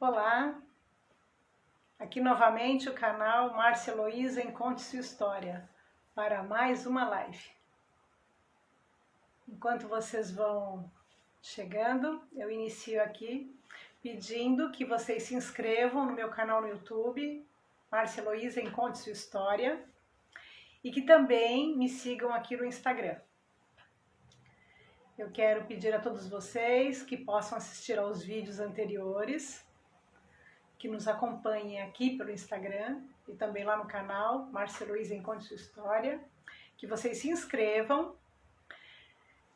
Olá, aqui novamente o canal Márcia Heloísa Conte Sua História para mais uma live. Enquanto vocês vão chegando, eu inicio aqui pedindo que vocês se inscrevam no meu canal no YouTube, Márcia Heloísa Conte Sua História, e que também me sigam aqui no Instagram. Eu quero pedir a todos vocês que possam assistir aos vídeos anteriores, que nos acompanhem aqui pelo Instagram e também lá no canal Márcia Heloísa Conte Sua História, que vocês se inscrevam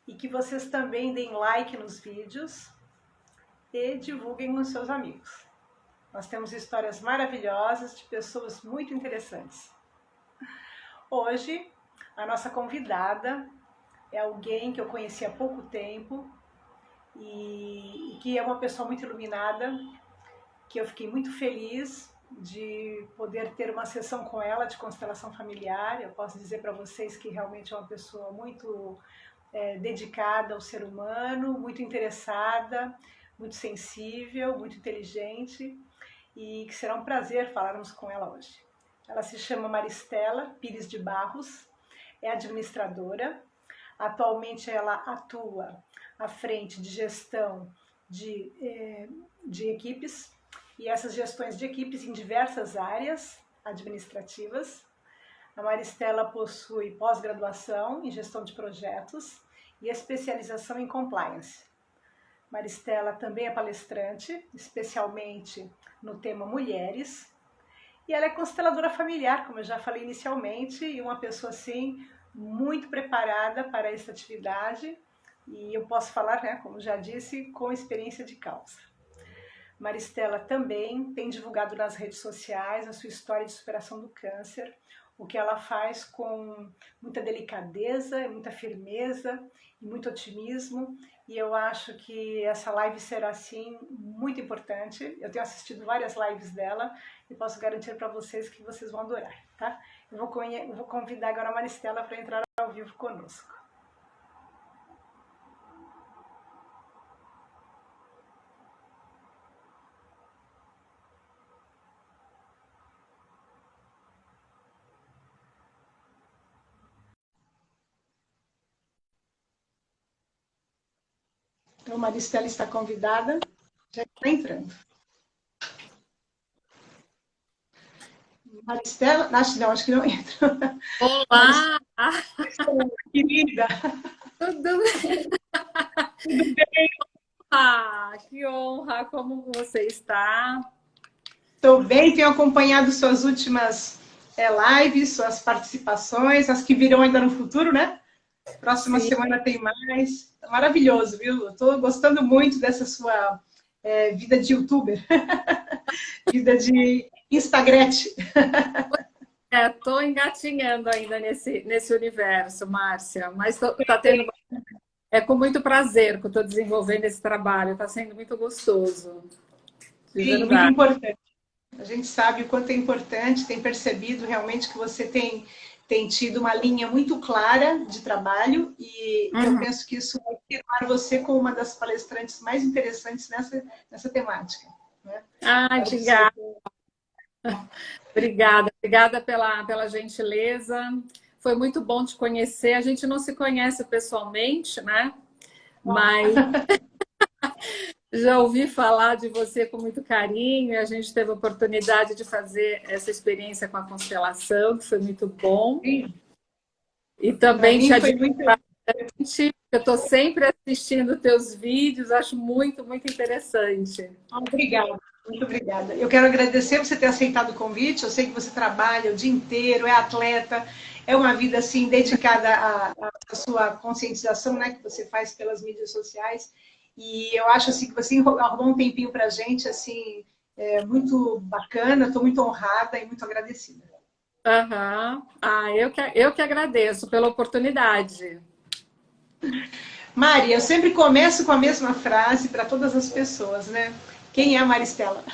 e que vocês também deem like nos vídeos e divulguem com seus amigos. Nós temos histórias maravilhosas de pessoas muito interessantes. Hoje, a nossa convidada é alguém que eu conheci há pouco tempo e que é uma pessoa muito iluminada, que eu fiquei muito feliz de poder ter uma sessão com ela de constelação familiar. Eu posso dizer para vocês que realmente é uma pessoa muito dedicada ao ser humano, muito interessada, muito sensível, muito inteligente, e que será um prazer falarmos com ela hoje. Ela se chama Maristela Pires de Barros, é administradora. Atualmente ela atua à frente de gestão de equipes, e essas gestões de equipes em diversas áreas administrativas. A Maristela possui pós-graduação em gestão de projetos e especialização em compliance. Maristela também é palestrante, especialmente no tema mulheres, e ela é consteladora familiar, como eu já falei inicialmente, e uma pessoa assim muito preparada para essa atividade, e eu posso falar, né, como já disse, com experiência de causa. Maristela também tem divulgado nas redes sociais a sua história de superação do câncer, o que ela faz com muita delicadeza, muita firmeza e muito otimismo, e eu acho que essa live será, assim, muito importante. Eu tenho assistido várias lives dela e posso garantir para vocês que vocês vão adorar, tá? Eu vou convidar agora a Maristela para entrar ao vivo conosco. Então, Maristela está convidada, já está entrando. Maristela, acho que não entra. Olá! Maristela, querida! Tudo bem? Tudo bem? Que honra! Como você está? Estou bem, tenho acompanhado suas últimas lives, suas participações, as que virão ainda no futuro, né? Próxima semana tem mais. É maravilhoso, viu? Eu estou gostando muito dessa sua vida de youtuber, vida de Instagrete. Estou engatinhando ainda nesse universo, Márcia, mas tá tendo. É com muito prazer que eu estou desenvolvendo esse trabalho, está sendo muito gostoso. Sim, muito importante. A gente sabe o quanto é importante, tem percebido realmente que você tem tido uma linha muito clara de trabalho, e eu penso que isso vai tornar você como uma das palestrantes mais interessantes nessa temática. Né? Obrigada. Obrigada pela gentileza. Foi muito bom te conhecer. A gente não se conhece pessoalmente, né? Mas já ouvi falar de você com muito carinho, e a gente teve a oportunidade de fazer essa experiência com a constelação, que foi muito bom. Sim. E também te admiro bastante. Eu estou sempre assistindo teus vídeos, acho muito, muito interessante. Obrigada, muito obrigada. Eu quero agradecer você ter aceitado o convite. Eu sei que você trabalha o dia inteiro, é atleta, é uma vida assim dedicada à sua conscientização, né, que você faz pelas mídias sociais. E eu acho assim que você arrumou um tempinho para a gente, assim, muito bacana. Estou muito honrada e muito agradecida. Eu que agradeço pela oportunidade. Mari, eu sempre começo com a mesma frase para todas as pessoas, né? Quem é a Maristela?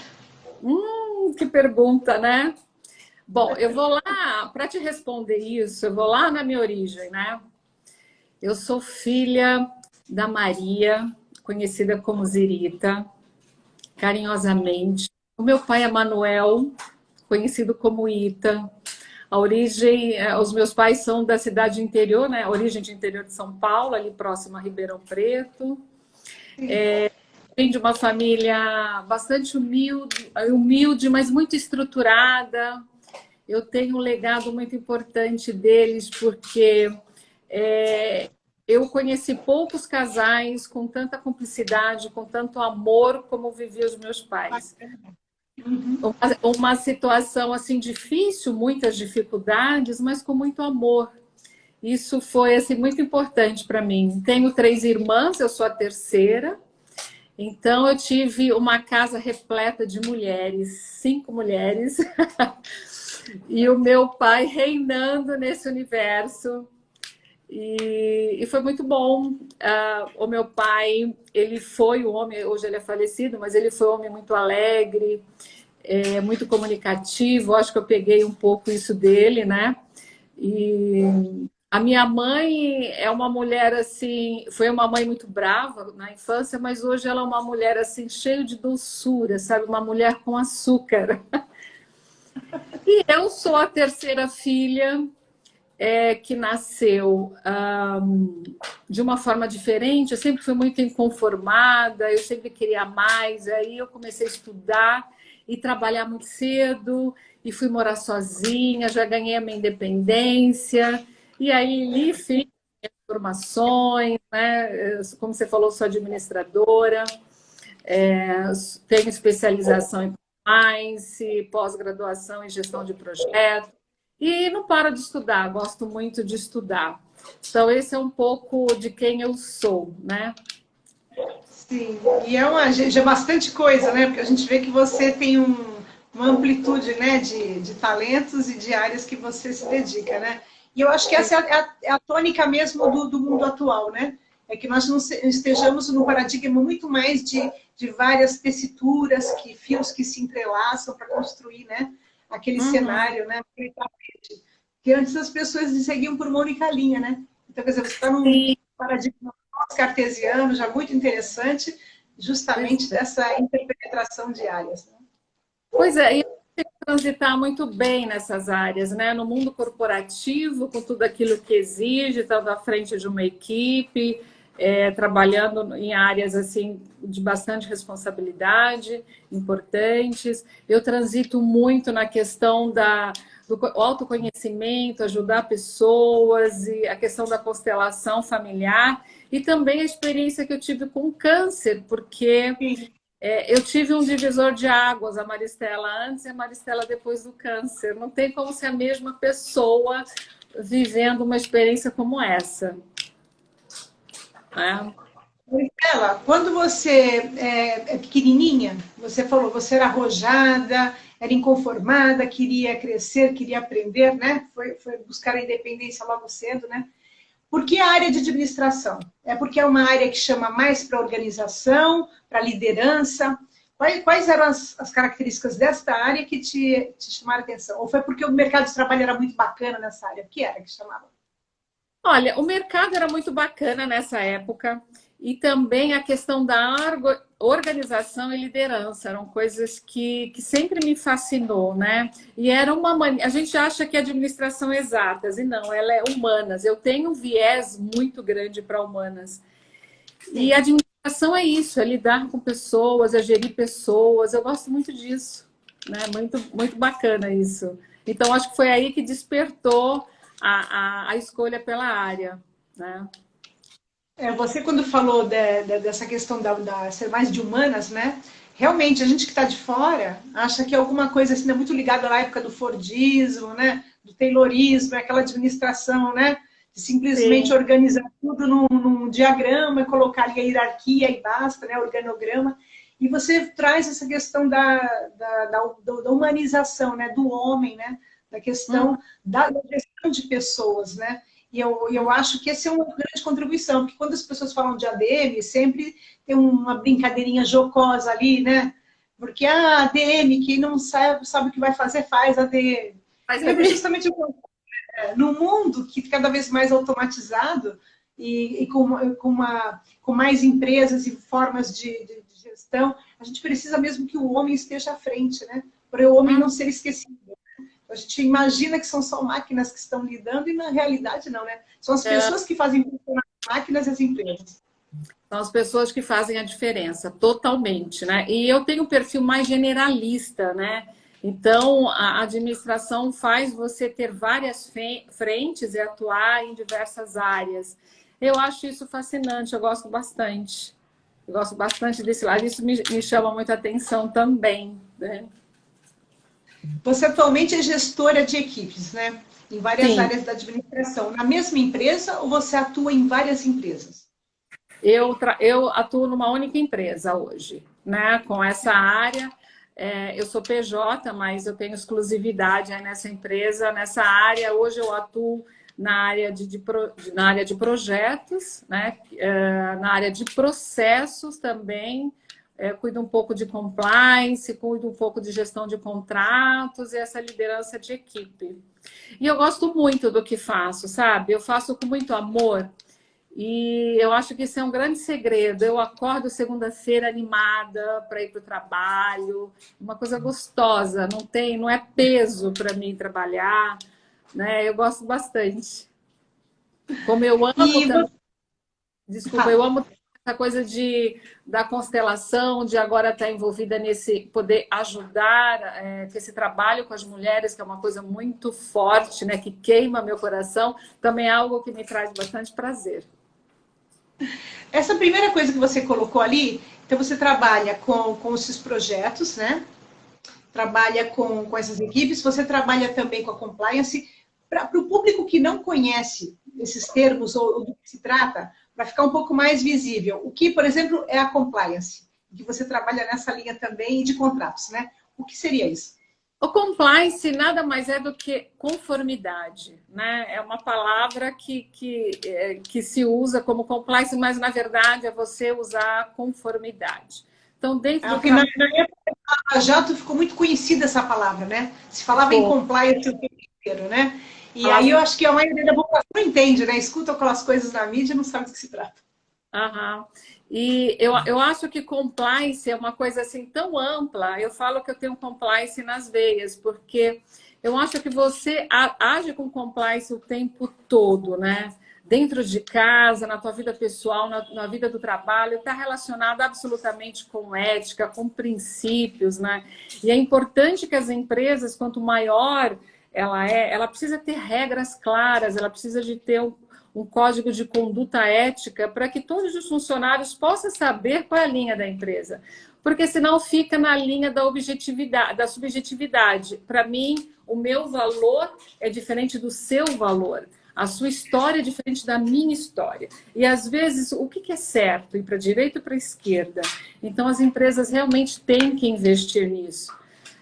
Que pergunta, né? Bom, eu vou lá, para te responder isso, eu vou lá na minha origem, né? Eu sou filha da Maria, conhecida como Zirita. carinhosamente. O meu pai é Manuel, conhecido como Ita. A origem, os meus pais são da cidade interior, né? A origem de interior de São Paulo, ali próximo a Ribeirão Preto. Vem de uma família bastante humilde, mas muito estruturada. Eu tenho um legado muito importante deles, porque eu conheci poucos casais com tanta cumplicidade, com tanto amor como viviam os meus pais. Uma situação assim difícil, muitas dificuldades, mas com muito amor. Isso foi assim muito importante para mim. Tenho 3 irmãs, eu sou a terceira. Então eu tive uma casa repleta de mulheres, 5 mulheres. E o meu pai reinando nesse universo. E foi muito bom. O meu pai, ele foi um homem, hoje ele é falecido, mas ele foi um homem muito alegre, muito comunicativo. Acho que eu peguei um pouco isso dele, né? E a minha mãe é uma mulher assim, foi uma mãe muito brava na infância, mas hoje ela é uma mulher assim cheia de doçura, sabe? Uma mulher com açúcar. E eu sou a terceira filha que nasceu de uma forma diferente. Eu sempre fui muito inconformada, eu sempre queria mais. Aí eu comecei a estudar e trabalhar muito cedo, e fui morar sozinha, já ganhei a minha independência. E aí li, fiz formações, né? Como você falou, sou administradora, tenho especialização em compliance, pós-graduação em gestão de projetos. E não paro de estudar, gosto muito de estudar. Então, esse é um pouco de quem eu sou, né? Sim, e já é bastante coisa, né? Porque a gente vê que você tem uma amplitude, né, de talentos e de áreas que você se dedica, né? E eu acho que essa é a tônica mesmo do mundo atual, né? É que nós não estejamos num paradigma muito mais de várias tessituras, fios que se entrelaçam para construir, né, aquele cenário, né? Aquele tapete. Que antes as pessoas seguiam por uma única linha, né? Então, quer dizer, você está num paradigma cartesiano, já muito interessante, justamente dessa interpenetração de áreas. Né? Pois é, e eu tenho que transitar muito bem nessas áreas, né? No mundo corporativo, com tudo aquilo que exige, estando à frente de uma equipe, trabalhando em áreas assim de bastante responsabilidade, importantes. Eu transito muito na questão do autoconhecimento, ajudar pessoas, e a questão da constelação familiar, e também a experiência que eu tive com câncer, porque eu tive um divisor de águas, a Maristela antes e a Maristela depois do câncer. Não tem como ser a mesma pessoa vivendo uma experiência como essa. Maristela, quando você é pequenininha, você falou, você era arrojada, era inconformada, queria crescer, queria aprender, né? Foi buscar a independência logo cedo, né? Por que a área de administração? É porque é uma área que chama mais para organização, para liderança? Quais eram as características desta área que te chamaram a atenção? Ou foi porque o mercado de trabalho era muito bacana nessa área? O que era que chamava? Olha, o mercado era muito bacana nessa época, e também a questão da organização e liderança eram coisas que sempre me fascinou, né? E era a gente acha que a administração é exatas, e não, ela é humanas. Eu tenho um viés muito grande para humanas. E a administração é isso, é lidar com pessoas, é gerir pessoas. Eu gosto muito disso, né? Muito, muito bacana isso. Então, acho que foi aí que despertou a escolha pela área, né? Você, quando falou dessa questão da ser mais de humanas, né? Realmente, a gente que está de fora acha que é alguma coisa assim, muito ligada à época do Fordismo, né? Do Taylorismo, aquela administração, né? De simplesmente organizar tudo num diagrama, colocar ali a hierarquia e basta, né? Organograma. E você traz essa questão da humanização, né? Do homem, né? Da questão da gestão de pessoas, né? E eu acho que essa é uma grande contribuição, porque quando as pessoas falam de ADM, sempre tem uma brincadeirinha jocosa ali, né? Porque a ADM, quem não sabe o que vai fazer, faz ADM. Mas é justamente no mundo que cada vez mais automatizado e com mais empresas e formas de gestão, a gente precisa mesmo que o homem esteja à frente, né? Para o homem não ser esquecido. A gente imagina que são só máquinas que estão lidando e na realidade não, né? São as pessoas que fazem funcionar as máquinas e as empresas. São as pessoas que fazem a diferença, totalmente, né? E eu tenho um perfil mais generalista, né? Então, a administração faz você ter várias frentes e atuar em diversas áreas. Eu acho isso fascinante, eu gosto bastante. Eu gosto bastante desse lado, isso me chama muita atenção também, né? Você atualmente é gestora de equipes, né? Em várias Sim. áreas da administração. Na mesma empresa ou você atua em várias empresas? Eu atuo numa única empresa hoje, né? Com essa área. Eu sou PJ, mas eu tenho exclusividade aí nessa empresa, nessa área. Hoje eu atuo na área na área de projetos, né? Na área de processos também. Cuido um pouco de compliance, cuido um pouco de gestão de contratos e essa liderança de equipe. E eu gosto muito do que faço, sabe? Eu faço com muito amor. E eu acho que isso é um grande segredo. Eu acordo segunda-feira animada para ir para o trabalho, uma coisa gostosa, não é peso para mim trabalhar, né? Eu gosto bastante. Como eu amo também, desculpa, eu amo essa coisa da constelação, de agora estar envolvida nesse, poder ajudar com esse trabalho com as mulheres, que é uma coisa muito forte, né? Que queima meu coração, também é algo que me traz bastante prazer. Essa primeira coisa que você colocou ali, então você trabalha com esses projetos, né? Trabalha com essas equipes, você trabalha também com a compliance. Para o público que não conhece esses termos ou do que se trata, para ficar um pouco mais visível, o que, por exemplo, é a compliance? Que você trabalha nessa linha também de contratos, né? O que seria isso? O compliance nada mais é do que conformidade, né? É uma palavra que se usa como compliance, mas na verdade é você usar conformidade. Então, dentro do na época do Lava Jato ficou muito conhecida essa palavra, né? Se falava em compliance o tempo inteiro, né? E aí eu acho que a maioria da população não entende, né? Escuta aquelas coisas na mídia e não sabe do que se trata. Aham. E eu acho que compliance é uma coisa assim tão ampla. Eu falo que eu tenho compliance nas veias, porque eu acho que você age com compliance o tempo todo, né? Dentro de casa, na tua vida pessoal, na vida do trabalho, está relacionado absolutamente com ética, com princípios, né? E é importante que as empresas, quanto maior ela precisa ter regras claras, ela precisa de ter um código de conduta ética para que todos os funcionários possam saber qual é a linha da empresa. Porque senão fica na linha da objetividade, da subjetividade. Para mim, o meu valor é diferente do seu valor. A sua história é diferente da minha história. E, às vezes, o que é certo? Ir para a direita ou para a esquerda? Então, as empresas realmente têm que investir nisso.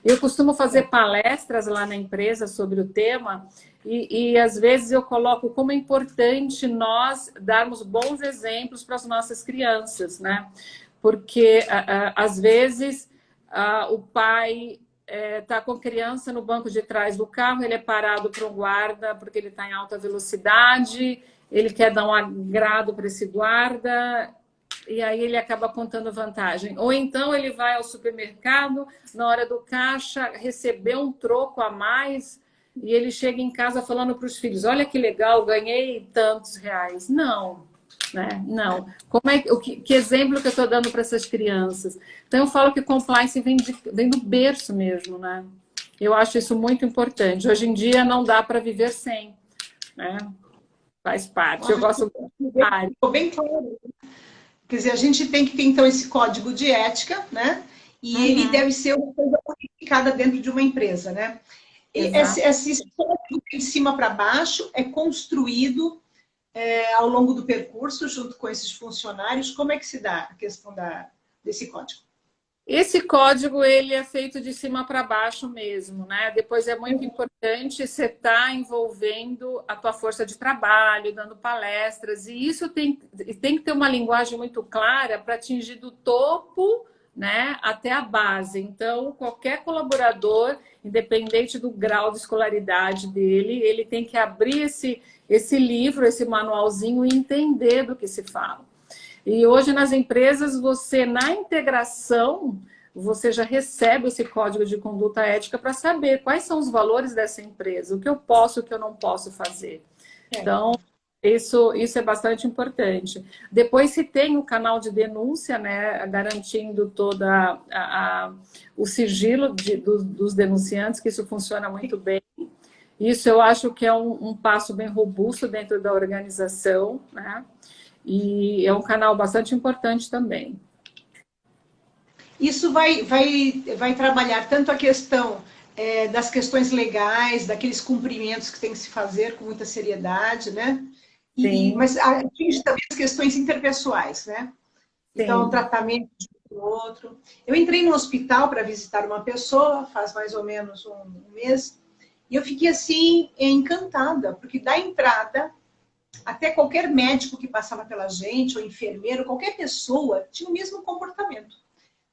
Eu costumo fazer palestras lá na empresa sobre o tema e às vezes eu coloco como é importante nós darmos bons exemplos para as nossas crianças, né? Porque, às vezes, o pai está com a criança no banco de trás do carro, ele é parado por um guarda porque ele está em alta velocidade, ele quer dar um agrado para esse guarda, e aí ele acaba contando vantagem. Ou então ele vai ao supermercado, na hora do caixa, receber um troco a mais, e ele chega em casa falando para os filhos, olha que legal, ganhei tantos reais. Não, né? Não. Que exemplo que eu estou dando para essas crianças? Então eu falo que compliance vem do berço mesmo, né? Eu acho isso muito importante. Hoje em dia não dá para viver sem, né? Faz parte. Eu gosto muito. Ficou bem claro. Quer dizer, a gente tem que ter, então, esse código de ética, né? E ele deve ser uma coisa unificada dentro de uma empresa, né? E esse código de cima para baixo é construído ao longo do percurso, junto com esses funcionários. Como é que se dá a questão desse código? Esse código ele é feito de cima para baixo mesmo, né? Depois é muito importante você estar envolvendo a tua força de trabalho, dando palestras, e isso tem que ter uma linguagem muito clara para atingir do topo, né, até a base. Então, qualquer colaborador, independente do grau de escolaridade dele, ele tem que abrir esse livro, esse manualzinho e entender do que se fala. E hoje nas empresas, você na integração, você já recebe esse código de conduta ética para saber quais são os valores dessa empresa, o que eu posso e o que eu não posso fazer. Então, isso é bastante importante. Depois se tem o canal de denúncia, né, garantindo toda o sigilo dos denunciantes, que isso funciona muito bem. Isso eu acho que é um passo bem robusto dentro da organização, né? E é um canal bastante importante também. Isso vai trabalhar tanto a questão das questões legais, daqueles cumprimentos que tem que se fazer com muita seriedade, né? Mas atinge também as questões interpessoais, né? Então, o tratamento de um outro. Eu entrei no hospital para visitar uma pessoa, faz mais ou menos um mês, e eu fiquei assim, encantada, porque da entrada, até qualquer médico que passava pela gente, ou enfermeiro, qualquer pessoa, tinha o mesmo comportamento.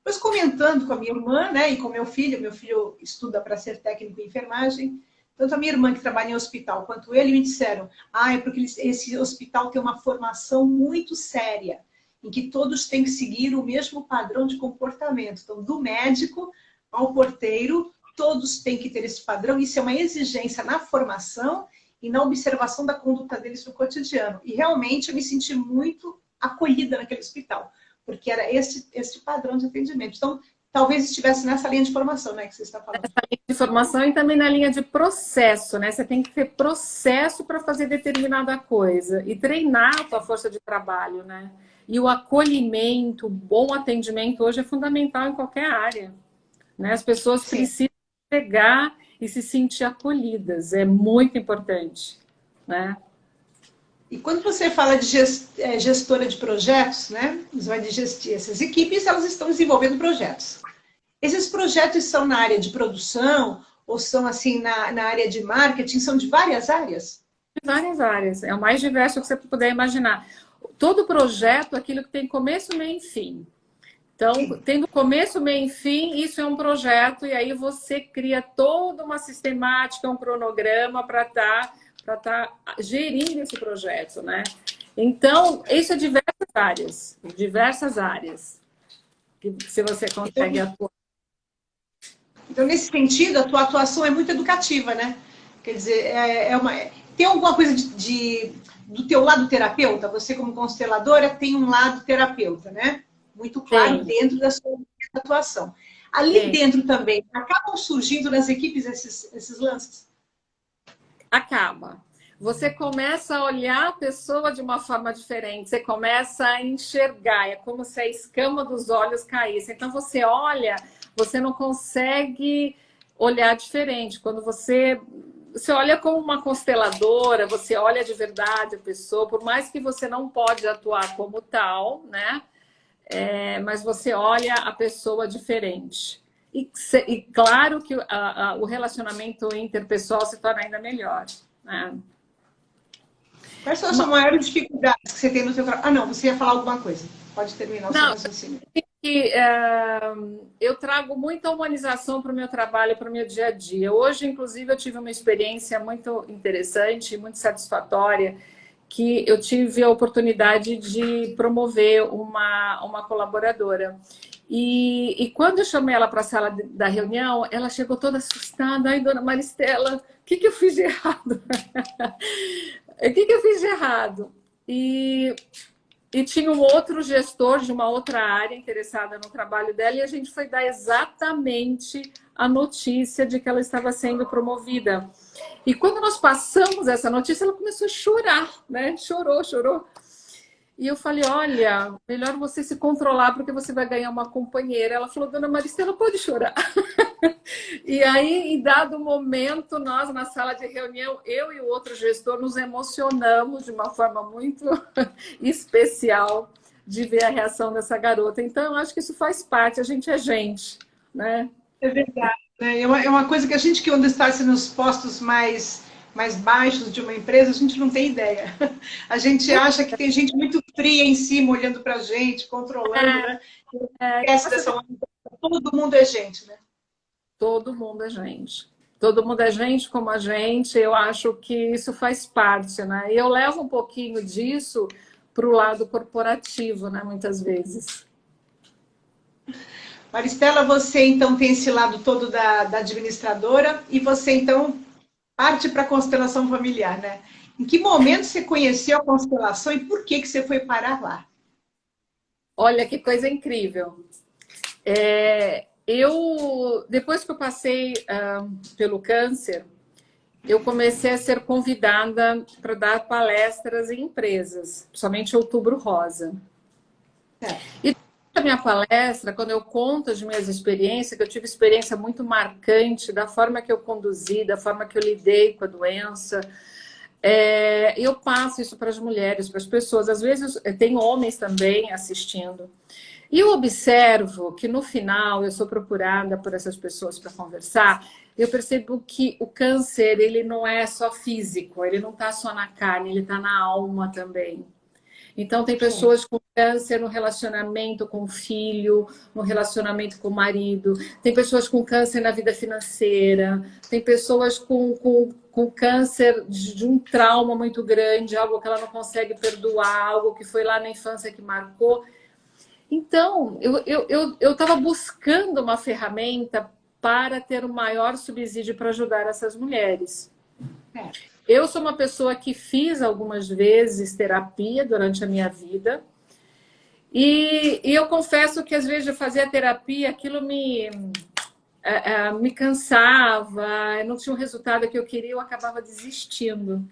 Depois, comentando com a minha irmã, né, e com meu filho estuda para ser técnico em enfermagem, tanto a minha irmã, que trabalha em hospital, quanto ele, me disseram, é porque esse hospital tem uma formação muito séria, em que todos têm que seguir o mesmo padrão de comportamento. Então, do médico ao porteiro, todos têm que ter esse padrão. Isso é uma exigência na formação e na observação da conduta deles no cotidiano. E realmente eu me senti muito acolhida naquele hospital, porque era esse padrão de atendimento. Então, talvez estivesse nessa linha de formação, né, que você está falando. Nessa linha de formação e também na linha de processo, né? Você tem que ter processo para fazer determinada coisa e treinar a tua força de trabalho, né? E o acolhimento, o bom atendimento hoje é fundamental em qualquer área, né? As pessoas precisam chegar e se sentir acolhidas, é muito importante, né? E quando você fala de gestora de projetos, né? Você vai de gestir essas equipes, elas estão desenvolvendo projetos. Esses projetos são na área de produção ou são assim na área de marketing? São de várias áreas? De várias áreas, é o mais diverso que você puder imaginar. Todo projeto, aquilo que tem começo, meio e fim. Então, tendo começo, meio e fim, isso é um projeto, e aí você cria toda uma sistemática, um cronograma para tá gerindo esse projeto, né? Então, isso é diversas áreas, que se você consegue atuar. Então, nesse sentido, a tua atuação é muito educativa, né? Quer dizer, tem alguma coisa do teu lado terapeuta? Você, como consteladora, tem um lado terapeuta, né? Muito claro dentro da sua atuação. Ali dentro também, acabam surgindo nas equipes esses lances? Acaba. Você começa a olhar a pessoa de uma forma diferente, você começa a enxergar, é como se a escama dos olhos caísse. Então você olha, você não consegue olhar diferente. Quando você olha como uma consteladora, você olha de verdade a pessoa, por mais que você não pode atuar como tal, né? Mas você olha a pessoa diferente. E claro que o relacionamento interpessoal se torna ainda melhor, né? Quais são as suas maiores dificuldades que você tem no seu trabalho? Não, você ia falar alguma coisa. Pode terminar o seu raciocínio. Eu trago muita humanização para o meu trabalho, para o meu dia a dia. Hoje, inclusive, eu tive uma experiência muito interessante, muito satisfatória, que eu tive a oportunidade de promover uma colaboradora. E quando eu chamei ela para a sala da reunião, ela chegou toda assustada. Ai, dona Maristela, o que eu fiz de errado? O que eu fiz de errado? E tinha um outro gestor de uma outra área interessada no trabalho dela e a gente foi dar exatamente a notícia de que ela estava sendo promovida. E quando nós passamos essa notícia, ela começou a chorar, né? Chorou. E eu falei, olha, melhor você se controlar porque você vai ganhar uma companheira. Ela falou, dona Maristela, pode chorar. E aí, em dado momento, nós na sala de reunião, eu e o outro gestor nos emocionamos de uma forma muito especial de ver a reação dessa garota. Então, eu acho que isso faz parte, a gente é gente, né? É verdade. Né? É uma coisa que a gente que está nos postos mais baixos de uma empresa, a gente não tem ideia. A gente acha que tem gente muito fria em cima, olhando para a gente, controlando, né? Esquece dessa todo mundo é gente, né? Todo mundo é gente. Todo mundo é gente como a gente. Eu acho que isso faz parte, né? E eu levo um pouquinho disso para o lado corporativo, né, muitas vezes. Maristela, você então tem esse lado todo da administradora e você então parte para a constelação familiar, né? Em que momento você conheceu a constelação e por que você foi parar lá? Olha que coisa incrível. Depois que eu passei pelo câncer, eu comecei a ser convidada para dar palestras em empresas, principalmente Outubro Rosa. E a minha palestra, quando eu conto as minhas experiências, que eu tive experiência muito marcante da forma que eu conduzi, da forma que eu lidei com a doença, eu passo isso para as mulheres, para as pessoas. Às vezes tem homens também assistindo. E eu observo que no final eu sou procurada por essas pessoas para conversar. Eu percebo que o câncer ele não é só físico, ele não está só na carne, ele está na alma também. Então tem pessoas com câncer no relacionamento com o filho, no relacionamento com o marido, tem pessoas com câncer na vida financeira, tem pessoas com câncer de um trauma muito grande, algo que ela não consegue perdoar, algo que foi lá na infância que marcou. Então, eu estava buscando uma ferramenta para ter um maior subsídio para ajudar essas mulheres. Eu sou uma pessoa que fiz algumas vezes terapia durante a minha vida. E eu confesso que às vezes eu fazia terapia, aquilo me cansava, não tinha o resultado que eu queria, eu acabava desistindo.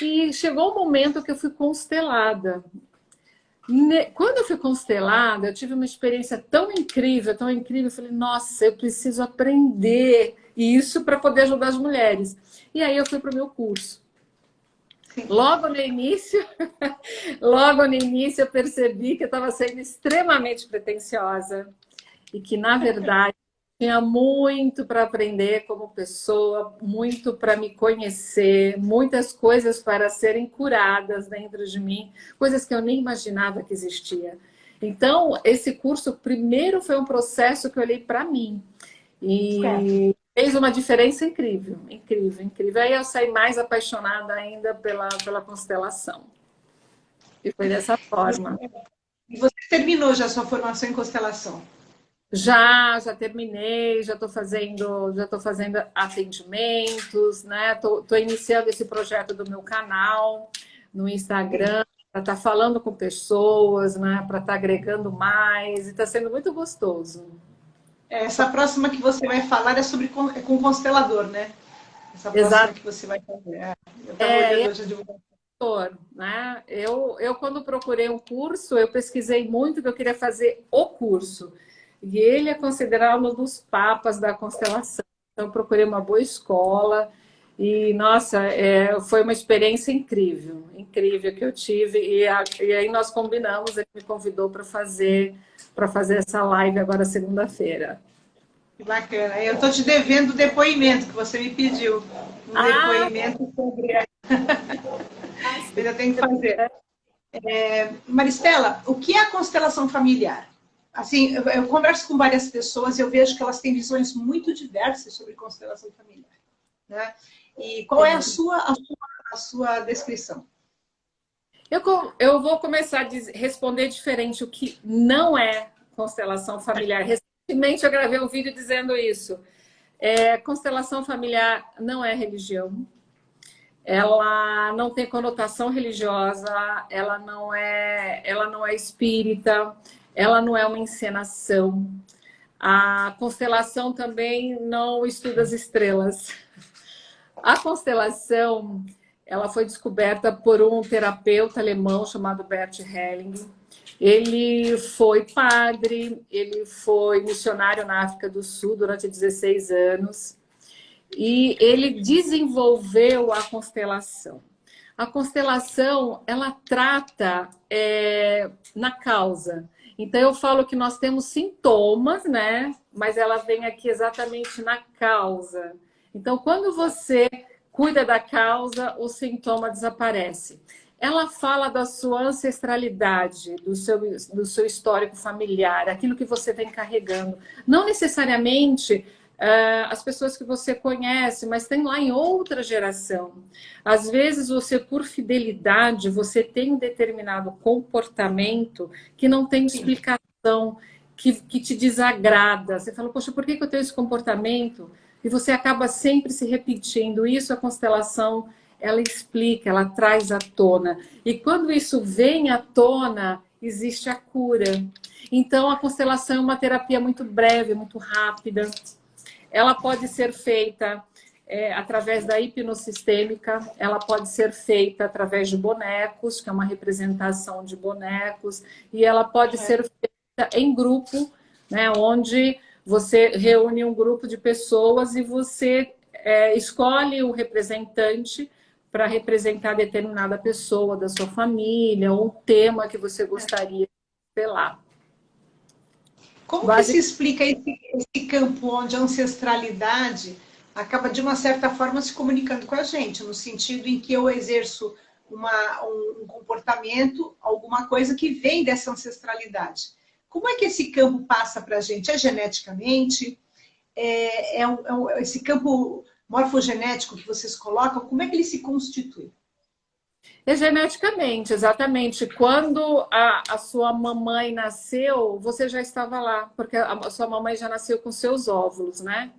E chegou um momento que eu fui constelada. Quando eu fui constelada, eu tive uma experiência tão incrível, eu falei, nossa, eu preciso aprender isso para poder ajudar as mulheres. E aí eu fui para o meu curso. Logo no início eu percebi que eu estava sendo extremamente pretensiosa e que, na verdade, tinha muito para aprender como pessoa, muito para me conhecer, muitas coisas para serem curadas dentro de mim, coisas que eu nem imaginava que existia. Então, esse curso, primeiro, foi um processo que eu olhei para mim. E fez uma diferença incrível, incrível, incrível. Aí eu saí mais apaixonada ainda pela constelação. E foi dessa forma. E você terminou já a sua formação em constelação? Já terminei, já estou fazendo atendimentos, né? Tô iniciando esse projeto do meu canal no Instagram, para estar falando com pessoas, né? Para estar agregando mais, e está sendo muito gostoso. Essa próxima que você vai falar é sobre com constelador, né? Essa próxima Exato. Que você vai fazer. Eu estava olhando hoje a divulgação. Né? Eu, quando procurei um curso, eu pesquisei muito que eu queria fazer o curso. E ele é considerado um dos papas da constelação. Então, eu procurei uma boa escola. E, nossa, foi uma experiência incrível. Incrível que eu tive. E aí nós combinamos, ele me convidou para fazer essa live agora segunda-feira. Que bacana. Eu estou te devendo o depoimento que você me pediu. Depoimento sobre... Ainda tem que fazer. Maristela, o que é a constelação familiar? Assim, eu converso com várias pessoas e eu vejo que elas têm visões muito diversas sobre constelação familiar, né? E qual é a sua descrição? Eu vou começar a responder diferente o que não é constelação familiar. Recentemente eu gravei um vídeo dizendo isso. Constelação familiar não é religião. Ela não tem conotação religiosa, ela não é espírita, ela não é uma encenação. A constelação também não estuda as estrelas. A constelação, ela foi descoberta por um terapeuta alemão chamado Bert Helling. Ele foi padre, ele foi missionário na África do Sul durante 16 anos. E ele desenvolveu a constelação. A constelação, ela trata na causa. Então, eu falo que nós temos sintomas, né? Mas ela vem aqui exatamente na causa. Então, quando você cuida da causa, o sintoma desaparece. Ela fala da sua ancestralidade, do seu histórico familiar, aquilo que você vem carregando. Não necessariamente as pessoas que você conhece, mas tem lá em outra geração. Às vezes você, por fidelidade, você tem um determinado comportamento que não tem explicação, que te desagrada. Você fala, poxa, por que eu tenho esse comportamento? E você acaba sempre se repetindo. Isso a constelação, ela explica, ela traz à tona. E quando isso vem à tona, existe a cura. Então, a constelação é uma terapia muito breve, muito rápida. Ela pode ser feita através da hipnossistêmica, ela pode ser feita através de bonecos, que é uma representação de bonecos, e ela pode ser feita em grupo, né, onde você reúne um grupo de pessoas e você escolhe o representante para representar determinada pessoa da sua família, ou um tema que você gostaria de revelar. Como que se explica esse campo onde a ancestralidade acaba, de uma certa forma, se comunicando com a gente, no sentido em que eu exerço um comportamento, alguma coisa que vem dessa ancestralidade? Como é que esse campo passa para a gente? É geneticamente? Esse campo morfogenético que vocês colocam, como é que ele se constitui? É geneticamente, exatamente. Quando a sua mamãe nasceu, você já estava lá, porque a sua mamãe já nasceu com seus óvulos, né?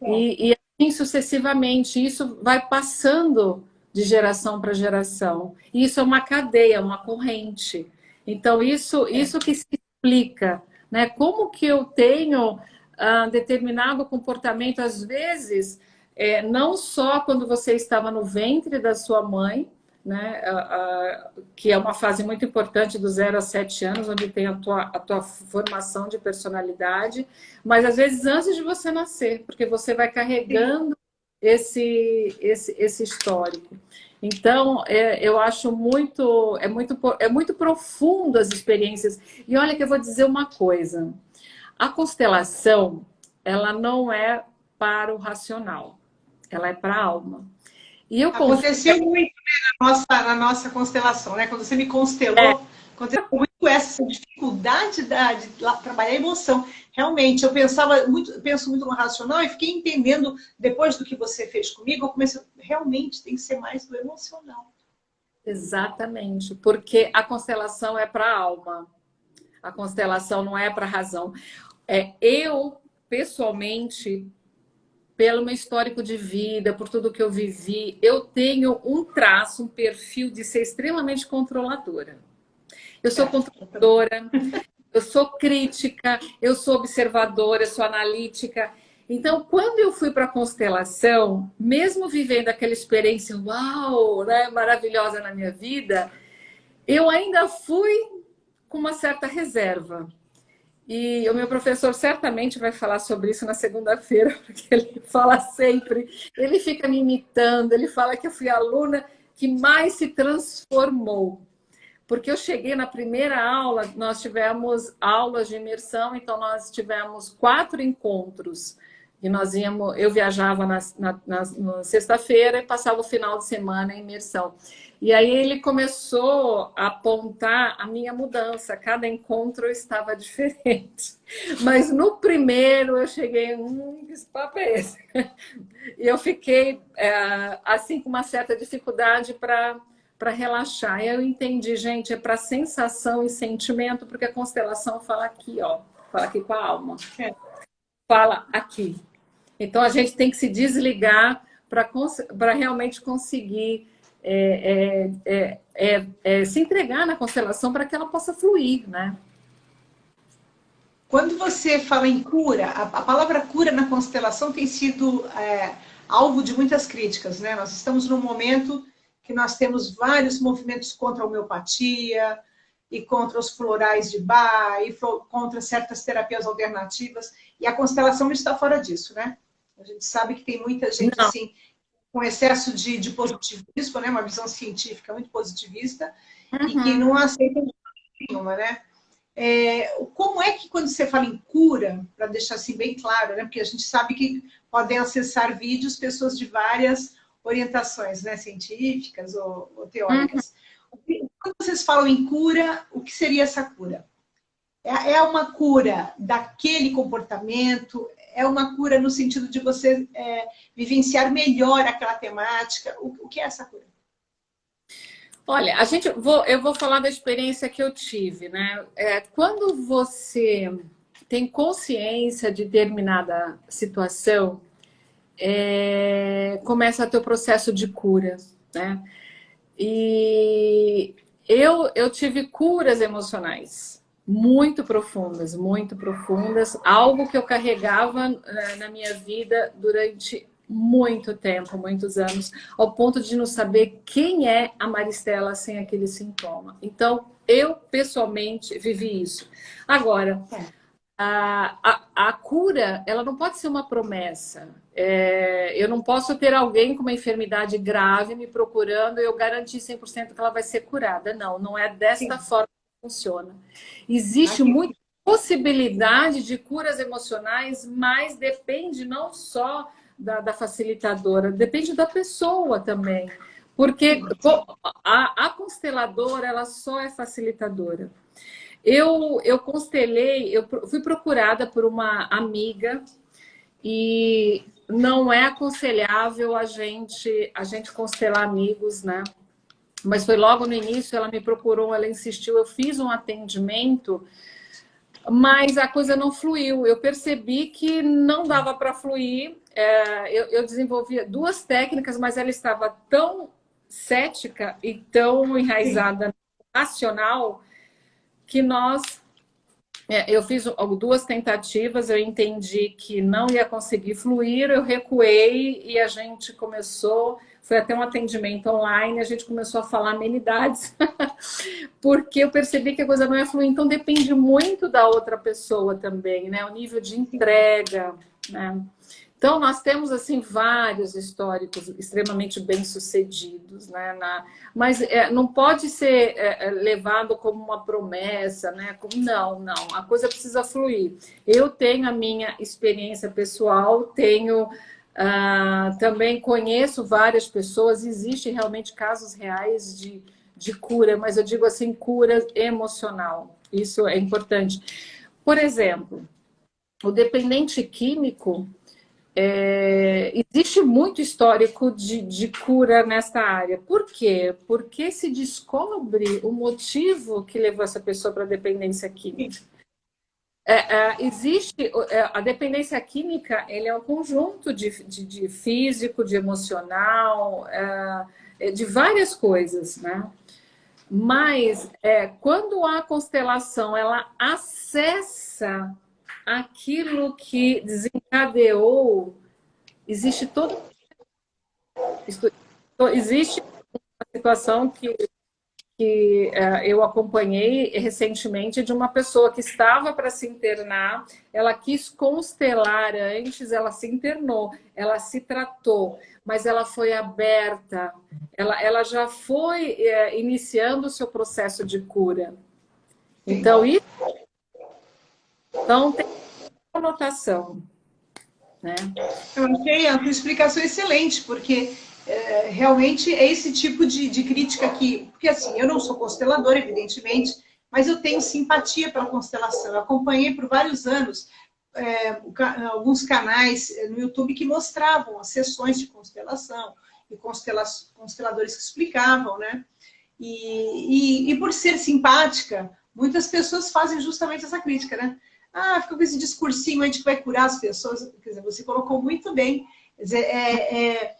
E assim sucessivamente, isso vai passando de geração para geração. Isso é uma cadeia, uma corrente. Então, isso que se explica, né? Como que eu tenho determinado comportamento, às vezes, não só quando você estava no ventre da sua mãe, né, que é uma fase muito importante do 0 a 7 anos, onde tem a tua formação de personalidade, mas às vezes antes de você nascer, porque você vai carregando esse histórico. Então, eu acho muito profundo as experiências. E olha que eu vou dizer uma coisa, a constelação, ela não é para o racional, ela é para a alma. E eu Aconteceu muito, né, na nossa constelação, né? Quando você me constelou, aconteceu muito essa dificuldade de trabalhar a emoção. Realmente, eu penso muito no racional e fiquei entendendo, depois do que você fez comigo, eu comecei, realmente tem que ser mais do emocional. Exatamente, porque a constelação é para a alma, a constelação não é para a razão. Eu, pessoalmente, pelo meu histórico de vida, por tudo que eu vivi, eu tenho um traço, um perfil de ser extremamente controladora. Eu sou controladora, eu sou crítica, eu sou observadora, eu sou analítica. Então, quando eu fui para a constelação, mesmo vivendo aquela experiência, uau, né, maravilhosa na minha vida, eu ainda fui com uma certa reserva. E o meu professor certamente vai falar sobre isso na segunda-feira, porque ele fala sempre, ele fica me imitando, ele fala que eu fui a aluna que mais se transformou. Porque eu cheguei na primeira aula, nós tivemos aulas de imersão, então nós tivemos 4 encontros. E eu viajava na sexta-feira e passava o final de semana em imersão. E aí ele começou a apontar a minha mudança. Cada encontro estava diferente. Mas no primeiro eu cheguei, que papo é esse? E eu fiquei assim com uma certa dificuldade para relaxar. E eu entendi, gente, é para sensação e sentimento, porque a constelação fala aqui, ó, fala aqui com a alma. Fala aqui. Então a gente tem que se desligar para realmente conseguir se entregar na constelação para que ela possa fluir, né? Quando você fala em cura, a palavra cura na constelação tem sido alvo de muitas críticas, né? Nós estamos num momento que nós temos vários movimentos contra a homeopatia e contra os florais de Bach e contra certas terapias alternativas, e a constelação não está fora disso, né? A gente sabe que tem muita gente assim com excesso de positivismo, né? Uma visão científica muito positivista, e que não aceita nenhuma, né? Como é que quando você fala em cura, para deixar assim bem claro, né? Porque a gente sabe que podem acessar vídeos pessoas de várias orientações, né? Científicas ou teóricas. Quando vocês falam em cura, o que seria essa cura? É uma cura daquele comportamento? É uma cura no sentido de você vivenciar melhor aquela temática? O que é essa cura? Olha, eu vou falar da experiência que eu tive, né? Quando você tem consciência de determinada situação, começa a ter o processo de cura, né? E eu tive curas emocionais muito profundas, algo que eu carregava na minha vida durante muito tempo, muitos anos, ao ponto de não saber quem é a Maristela sem aquele sintoma. Então, eu pessoalmente vivi isso. Agora, a cura, ela não pode ser uma promessa. Eu não posso ter alguém com uma enfermidade grave me procurando e eu garantir 100% que ela vai ser curada. Não, não é desta forma que funciona. Existe muita possibilidade de curas emocionais, mas depende não só da facilitadora, depende da pessoa também. Porque a consteladora, ela só é facilitadora. Eu constelei, eu fui procurada por uma amiga e não é aconselhável a gente constelar amigos, né? Mas foi logo no início, ela me procurou, ela insistiu, eu fiz um atendimento, mas a coisa não fluiu. Eu percebi que não dava para fluir. Eu desenvolvi duas técnicas, mas ela estava tão cética e tão enraizada no racional que eu fiz duas tentativas, eu entendi que não ia conseguir fluir, eu recuei e a gente começou, foi até um atendimento online, a gente começou a falar amenidades, porque eu percebi que a coisa não ia fluir, então depende muito da outra pessoa também, né? O nível de entrega, né? Então, nós temos, assim, vários históricos extremamente bem-sucedidos, né? Mas não pode ser levado como uma promessa, né? Não. A coisa precisa fluir. Eu tenho a minha experiência pessoal, também conheço várias pessoas, existem realmente casos reais de cura, mas eu digo assim, cura emocional. Isso é importante. Por exemplo, o dependente químico... existe muito histórico de cura nesta área. Por quê? Porque se descobre o motivo que levou essa pessoa para a dependência química. A dependência química, ele é um conjunto de físico, de emocional, de várias coisas, né? Mas quando a constelação ela acessa aquilo que desencadeou, existe uma situação que eu acompanhei recentemente de uma pessoa que estava para se internar, ela quis constelar antes, ela se internou, ela se tratou, mas ela foi aberta, ela já foi iniciando o seu processo de cura. Então, tem conotação, né? Eu achei a tua explicação excelente, porque realmente é esse tipo de crítica que... Porque assim, eu não sou consteladora, evidentemente, mas eu tenho simpatia pela constelação. Eu acompanhei por vários anos alguns canais no YouTube que mostravam as sessões de constelação e consteladores que explicavam, né? E por ser simpática, muitas pessoas fazem justamente essa crítica, né? Fica com esse discursinho aí de que vai curar as pessoas. Quer dizer, você colocou muito bem. Quer dizer,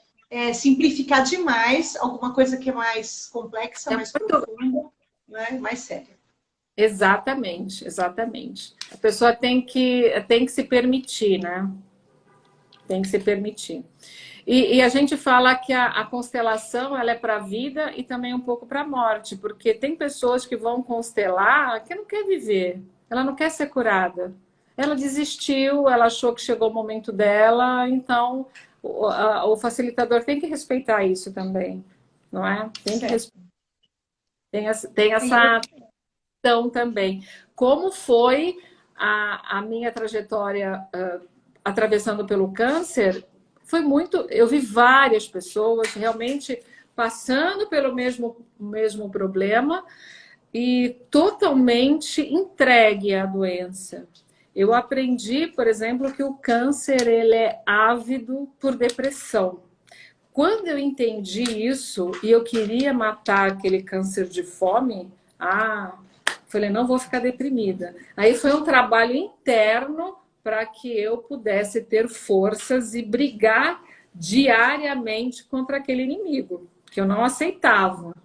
simplificar demais alguma coisa que é mais complexa, mais profunda, né? Mais séria. Exatamente. A pessoa tem que se permitir, né? Tem que se permitir. E a gente fala que a constelação ela é para a vida e também um pouco para a morte, porque tem pessoas que vão constelar que não quer viver, ela não quer ser curada. Ela desistiu, ela achou que chegou o momento dela, então o facilitador tem que respeitar isso também, não é? Tem que respeitar. Tem essa questão também. Como foi a minha trajetória atravessando pelo câncer? Foi muito... Eu vi várias pessoas realmente passando pelo mesmo problema e totalmente entregue à doença. Eu aprendi, por exemplo, que o câncer ele é ávido por depressão. Quando eu entendi isso e eu queria matar aquele câncer de fome, falei, não vou ficar deprimida. Aí foi um trabalho interno para que eu pudesse ter forças e brigar diariamente contra aquele inimigo, que eu não aceitava.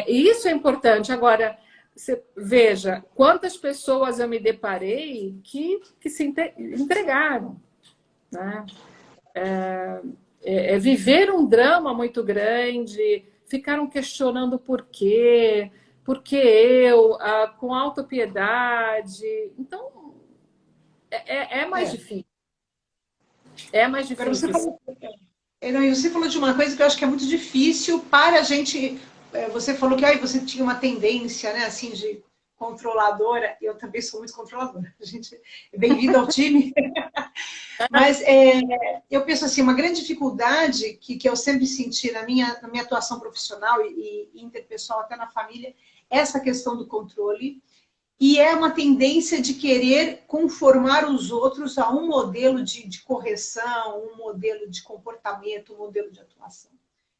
Isso é importante. Agora, você veja quantas pessoas eu me deparei que se entregaram, né? Viver um drama muito grande, ficaram questionando por quê eu, com autopiedade. Então, é mais difícil. É mais difícil. Você falou de uma coisa que eu acho que é muito difícil para a gente. Você falou que você tinha uma tendência, né, assim, de controladora. Eu também sou muito controladora. Gente, bem-vindo ao time. Mas eu penso assim, uma grande dificuldade que eu sempre senti na minha atuação profissional e interpessoal, até na família, é essa questão do controle. E é uma tendência de querer conformar os outros a um modelo de correção, um modelo de comportamento, um modelo de atuação.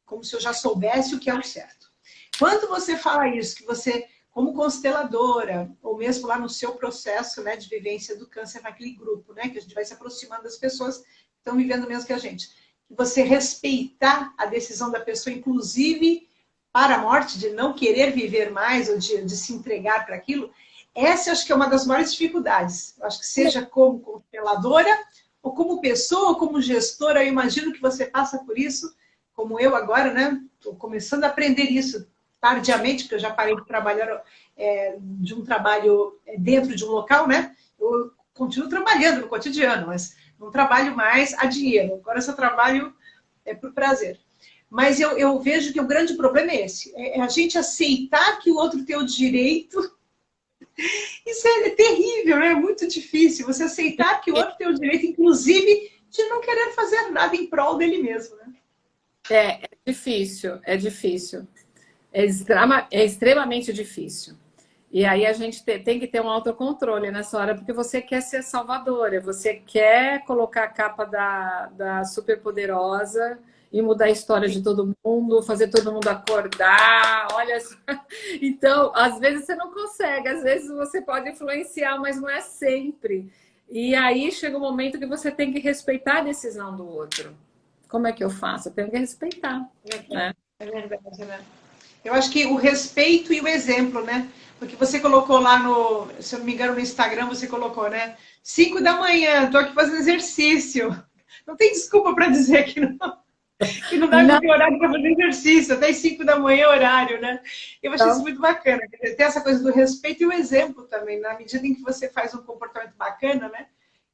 Como se eu já soubesse o que é o certo. Quando você fala isso, que você, como consteladora, ou mesmo lá no seu processo, né, de vivência do câncer naquele grupo, né, que a gente vai se aproximando das pessoas que estão vivendo mesmo que a gente, que você respeitar a decisão da pessoa, inclusive para a morte, de não querer viver mais ou de se entregar para aquilo, essa acho que é uma das maiores dificuldades. Eu acho que seja como consteladora, ou como pessoa, ou como gestora, eu imagino que você passa por isso, como eu agora, né? Estou começando a aprender isso tardiamente, porque eu já parei de trabalhar de um trabalho dentro de um local, né? Eu continuo trabalhando no cotidiano, mas não trabalho mais a dinheiro. Agora eu só trabalho por prazer. Mas eu vejo que o grande problema é esse. É a gente aceitar que o outro tem o direito. Isso é terrível, né? É muito difícil. Você aceitar que o outro tem o direito, inclusive, de não querer fazer nada em prol dele mesmo, né? É difícil, é difícil. É extremamente difícil. E aí a gente tem que ter um autocontrole nessa hora, porque você quer ser salvadora, você quer colocar a capa da superpoderosa e mudar a história de todo mundo, fazer todo mundo acordar, olha só. Então, às vezes você não consegue, às vezes você pode influenciar, mas não é sempre. E aí chega um momento que você tem que respeitar a decisão do outro. Como é que eu faço? Eu tenho que respeitar. Né? É verdade, né? Eu acho que o respeito e o exemplo, né? Porque você colocou lá no, se eu não me engano, no Instagram, você colocou, né? 5 da manhã, tô aqui fazendo exercício. Não tem desculpa para dizer que não deve ter horário para fazer exercício, até as 5 da manhã é horário, né? Eu achei isso muito bacana. Tem essa coisa do respeito e o exemplo também, na medida em que você faz um comportamento bacana, né?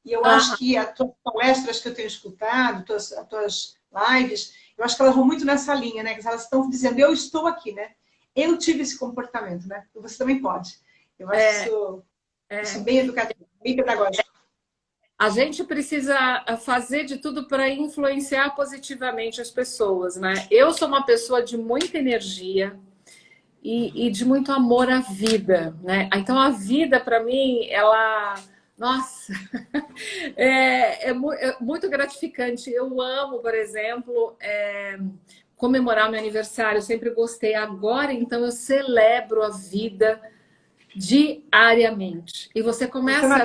E eu acho que as tuas palestras que eu tenho escutado, as tuas lives, eu acho que elas vão muito nessa linha, né? Que elas estão dizendo, eu estou aqui, né? Eu tive esse comportamento, né? E você também pode. Eu acho isso bem educativo, bem pedagógico. A gente precisa fazer de tudo para influenciar positivamente as pessoas, né? Eu sou uma pessoa de muita energia e de muito amor à vida, né? Então a vida, para mim, ela... Nossa, é muito gratificante. Eu amo, por exemplo, comemorar meu aniversário. Eu sempre gostei. Agora, então, eu celebro a vida diariamente. E você começa a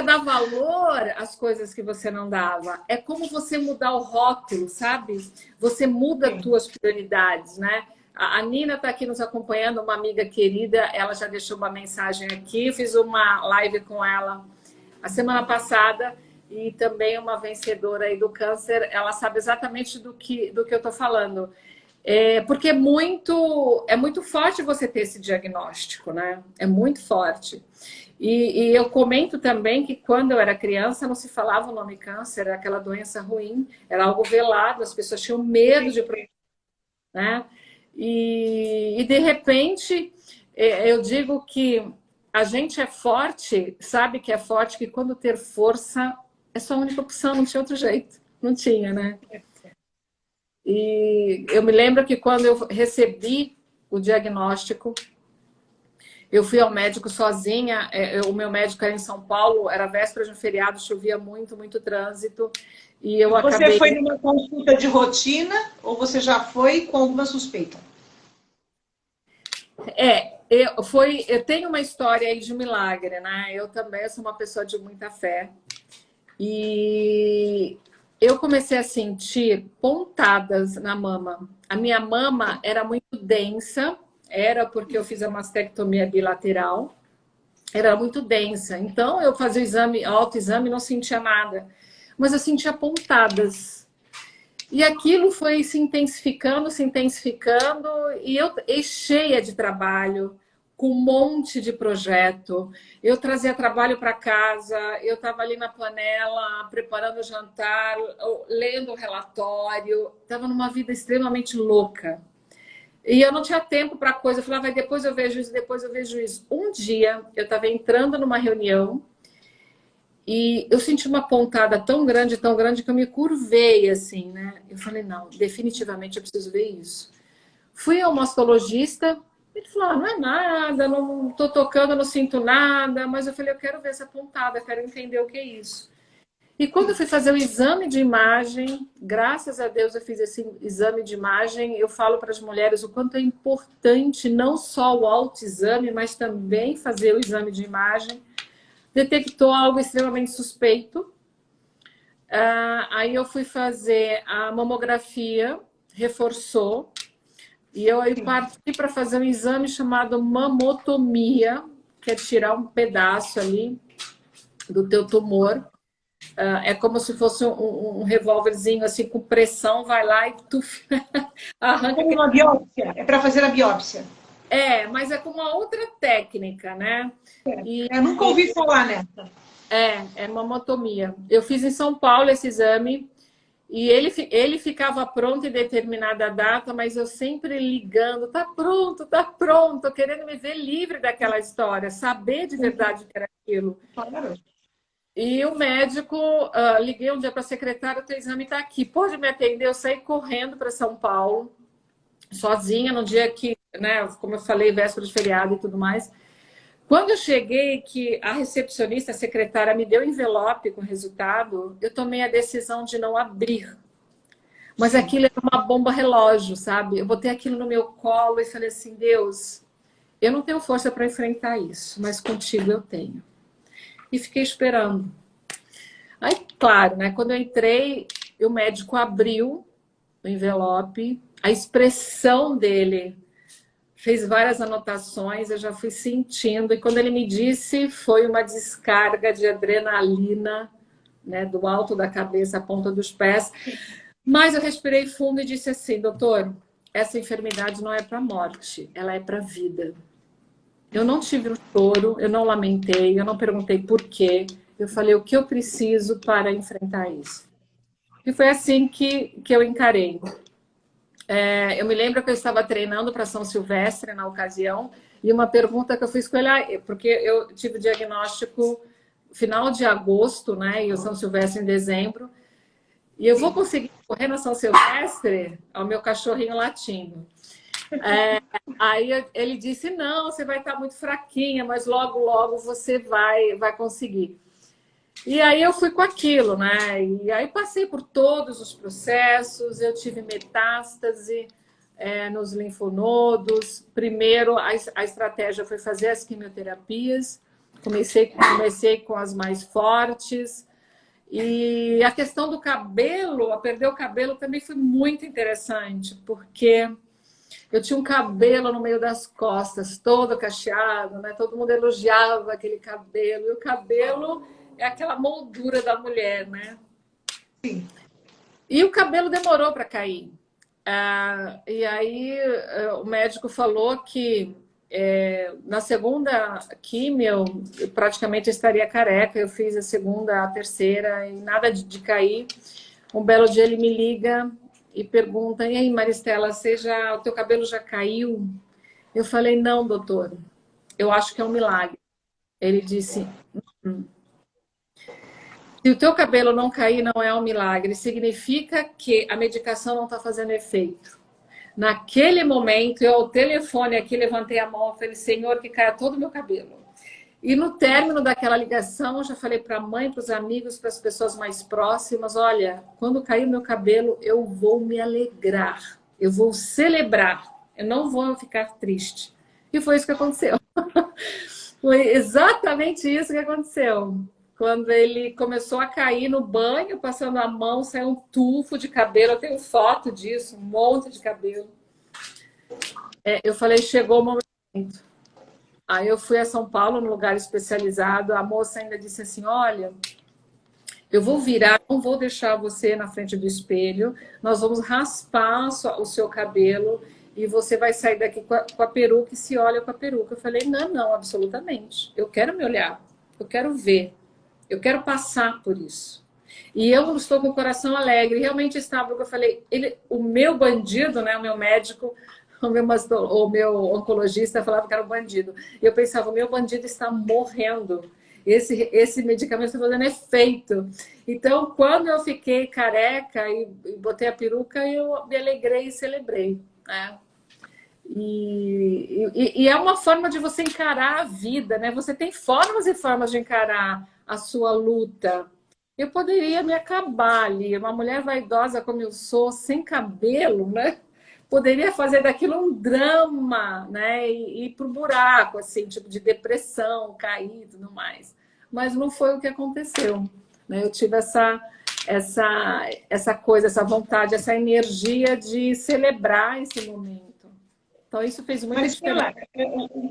dar valor às coisas que você não dava. É como você mudar o rótulo, sabe? Você muda as suas prioridades, né? A Nina está aqui nos acompanhando, uma amiga querida, ela já deixou uma mensagem aqui, fiz uma live com ela a semana passada e também uma vencedora aí do câncer, ela sabe exatamente do que eu estou falando. Porque é muito forte você ter esse diagnóstico, né? É muito forte. E eu comento também que quando eu era criança não se falava o nome câncer, era aquela doença ruim, era algo velado, as pessoas tinham medo de... né? E de repente, eu digo que a gente é forte, sabe que é forte, que quando ter força é sua única opção, não tinha outro jeito. Não tinha, né? E eu me lembro que quando eu recebi o diagnóstico. Eu fui ao médico sozinha, o meu médico era em São Paulo, era véspera de um feriado, chovia muito, muito trânsito. E eu acabei... Você foi numa consulta de rotina ou você já foi com alguma suspeita? Eu tenho uma história aí de milagre, né? Eu também sou uma pessoa de muita fé. E eu comecei a sentir pontadas na mama. A minha mama era muito densa, era porque eu fiz a mastectomia bilateral, era muito densa. Então eu fazia o exame, autoexame, e não sentia nada, mas eu sentia pontadas. E aquilo foi se intensificando, e cheia de trabalho, com um monte de projeto. Eu trazia trabalho para casa, eu estava ali na panela, preparando o jantar, lendo o relatório, estava numa vida extremamente louca. E eu não tinha tempo para coisa, eu falava, depois eu vejo isso, depois eu vejo isso. Um dia, eu estava entrando numa reunião, e eu senti uma pontada tão grande, que eu me curvei, assim, né? Eu falei, não, definitivamente eu preciso ver isso. Fui ao mastologista, ele falou, não é nada, não tô tocando, não sinto nada, mas eu falei, eu quero ver essa pontada, quero entender o que é isso. E quando eu fui fazer o exame de imagem, graças a Deus eu fiz esse exame de imagem, eu falo para as mulheres o quanto é importante não só o autoexame, mas também fazer o exame de imagem. Detectou algo extremamente suspeito. Aí eu fui fazer a mamografia, reforçou, e eu aí parti para fazer um exame chamado mamotomia, que é tirar um pedaço ali do teu tumor. É como se fosse um revólverzinho assim com pressão, vai lá e tu arranca. Como uma biópsia, é para fazer a biópsia. Mas é com uma outra técnica, né? Eu nunca ouvi falar nessa. É mamotomia. Eu fiz em São Paulo esse exame e ele ficava pronto em determinada data, mas eu sempre ligando, tá pronto, querendo me ver livre daquela história, saber de verdade o que era aquilo. Claro. E o médico, liguei um dia para a secretária, o teu exame está aqui, pode me atender? Eu saí correndo para São Paulo, sozinha, no dia que, né, como eu falei, véspera de feriado e tudo mais. Quando eu cheguei, que a recepcionista, a secretária, me deu o envelope com o resultado, eu tomei a decisão de não abrir. Mas Sim. aquilo era uma bomba relógio, sabe? Eu botei aquilo no meu colo e falei assim, Deus, eu não tenho força para enfrentar isso, mas contigo eu tenho. E fiquei esperando. Aí, claro, né? Quando eu entrei, o médico abriu o envelope, a expressão dele fez várias anotações, eu já fui sentindo, e quando ele me disse, foi uma descarga de adrenalina, né, do alto da cabeça à ponta dos pés. Mas eu respirei fundo e disse assim, doutor, essa enfermidade não é para morte, ela é para vida. Eu não tive um choro, eu não lamentei, eu não perguntei por quê. Eu falei o que eu preciso para enfrentar isso. E foi assim que eu encarei. Eu me lembro que eu estava treinando para São Silvestre na ocasião, e uma pergunta que eu fui escolher, porque eu tive o diagnóstico final de agosto, né? E o São Silvestre em dezembro. E eu vou conseguir correr na São Silvestre ao meu cachorrinho latindo. Aí ele disse, não, você vai estar muito fraquinha, mas logo, logo você vai conseguir. E aí eu fui com aquilo, né? E aí passei por todos os processos, eu tive metástase nos linfonodos. Primeiro, a estratégia foi fazer as quimioterapias. Comecei com as mais fortes. E a questão do cabelo, a perder o cabelo também foi muito interessante, porque eu tinha um cabelo no meio das costas, todo cacheado, né? Todo mundo elogiava aquele cabelo. E o cabelo é aquela moldura da mulher, né? Sim. E o cabelo demorou para cair. E aí o médico falou que na segunda químio eu praticamente estaria careca. Eu fiz a segunda, a terceira e nada de cair. Um belo dia ele me liga e pergunta, e aí, Maristela, o teu cabelo já caiu? Eu falei, não, doutor, eu acho que é um milagre. Ele disse, se o teu cabelo não cair, não é um milagre, significa que a medicação não está fazendo efeito. Naquele momento, eu ao telefone aqui, levantei a mão e falei, Senhor, que caia todo o meu cabelo. E no término daquela ligação, eu já falei para a mãe, para os amigos, para as pessoas mais próximas, olha, quando cair o meu cabelo, eu vou me alegrar, eu vou celebrar, eu não vou ficar triste. E foi isso que aconteceu. Foi exatamente isso que aconteceu. Quando ele começou a cair no banho, passando a mão, saiu um tufo de cabelo, eu tenho foto disso, um monte de cabelo. Eu falei, chegou o momento. Aí eu fui a São Paulo, num lugar especializado, a moça ainda disse assim, olha, eu vou virar, não vou deixar você na frente do espelho, nós vamos raspar o seu cabelo e você vai sair daqui com a peruca e se olha com a peruca. Eu falei, não, absolutamente. Eu quero me olhar, eu quero ver, eu quero passar por isso. E eu estou com o coração alegre, realmente estava, porque eu falei, o meu bandido, né, o meu médico, o meu oncologista falava que era um bandido. E eu pensava, o meu bandido está morrendo. Esse medicamento está fazendo efeito. Então, quando eu fiquei careca e botei a peruca, eu me alegrei e celebrei. Né? E é uma forma de você encarar a vida, né? Você tem formas e formas de encarar a sua luta. Eu poderia me acabar ali, uma mulher vaidosa como eu sou, sem cabelo, né? Poderia fazer daquilo um drama, né? E ir pro buraco, assim, tipo de depressão, cair e tudo mais. Mas não foi o que aconteceu. Né? Eu tive essa coisa, essa vontade, essa energia de celebrar esse momento. Então, isso fez muita diferença.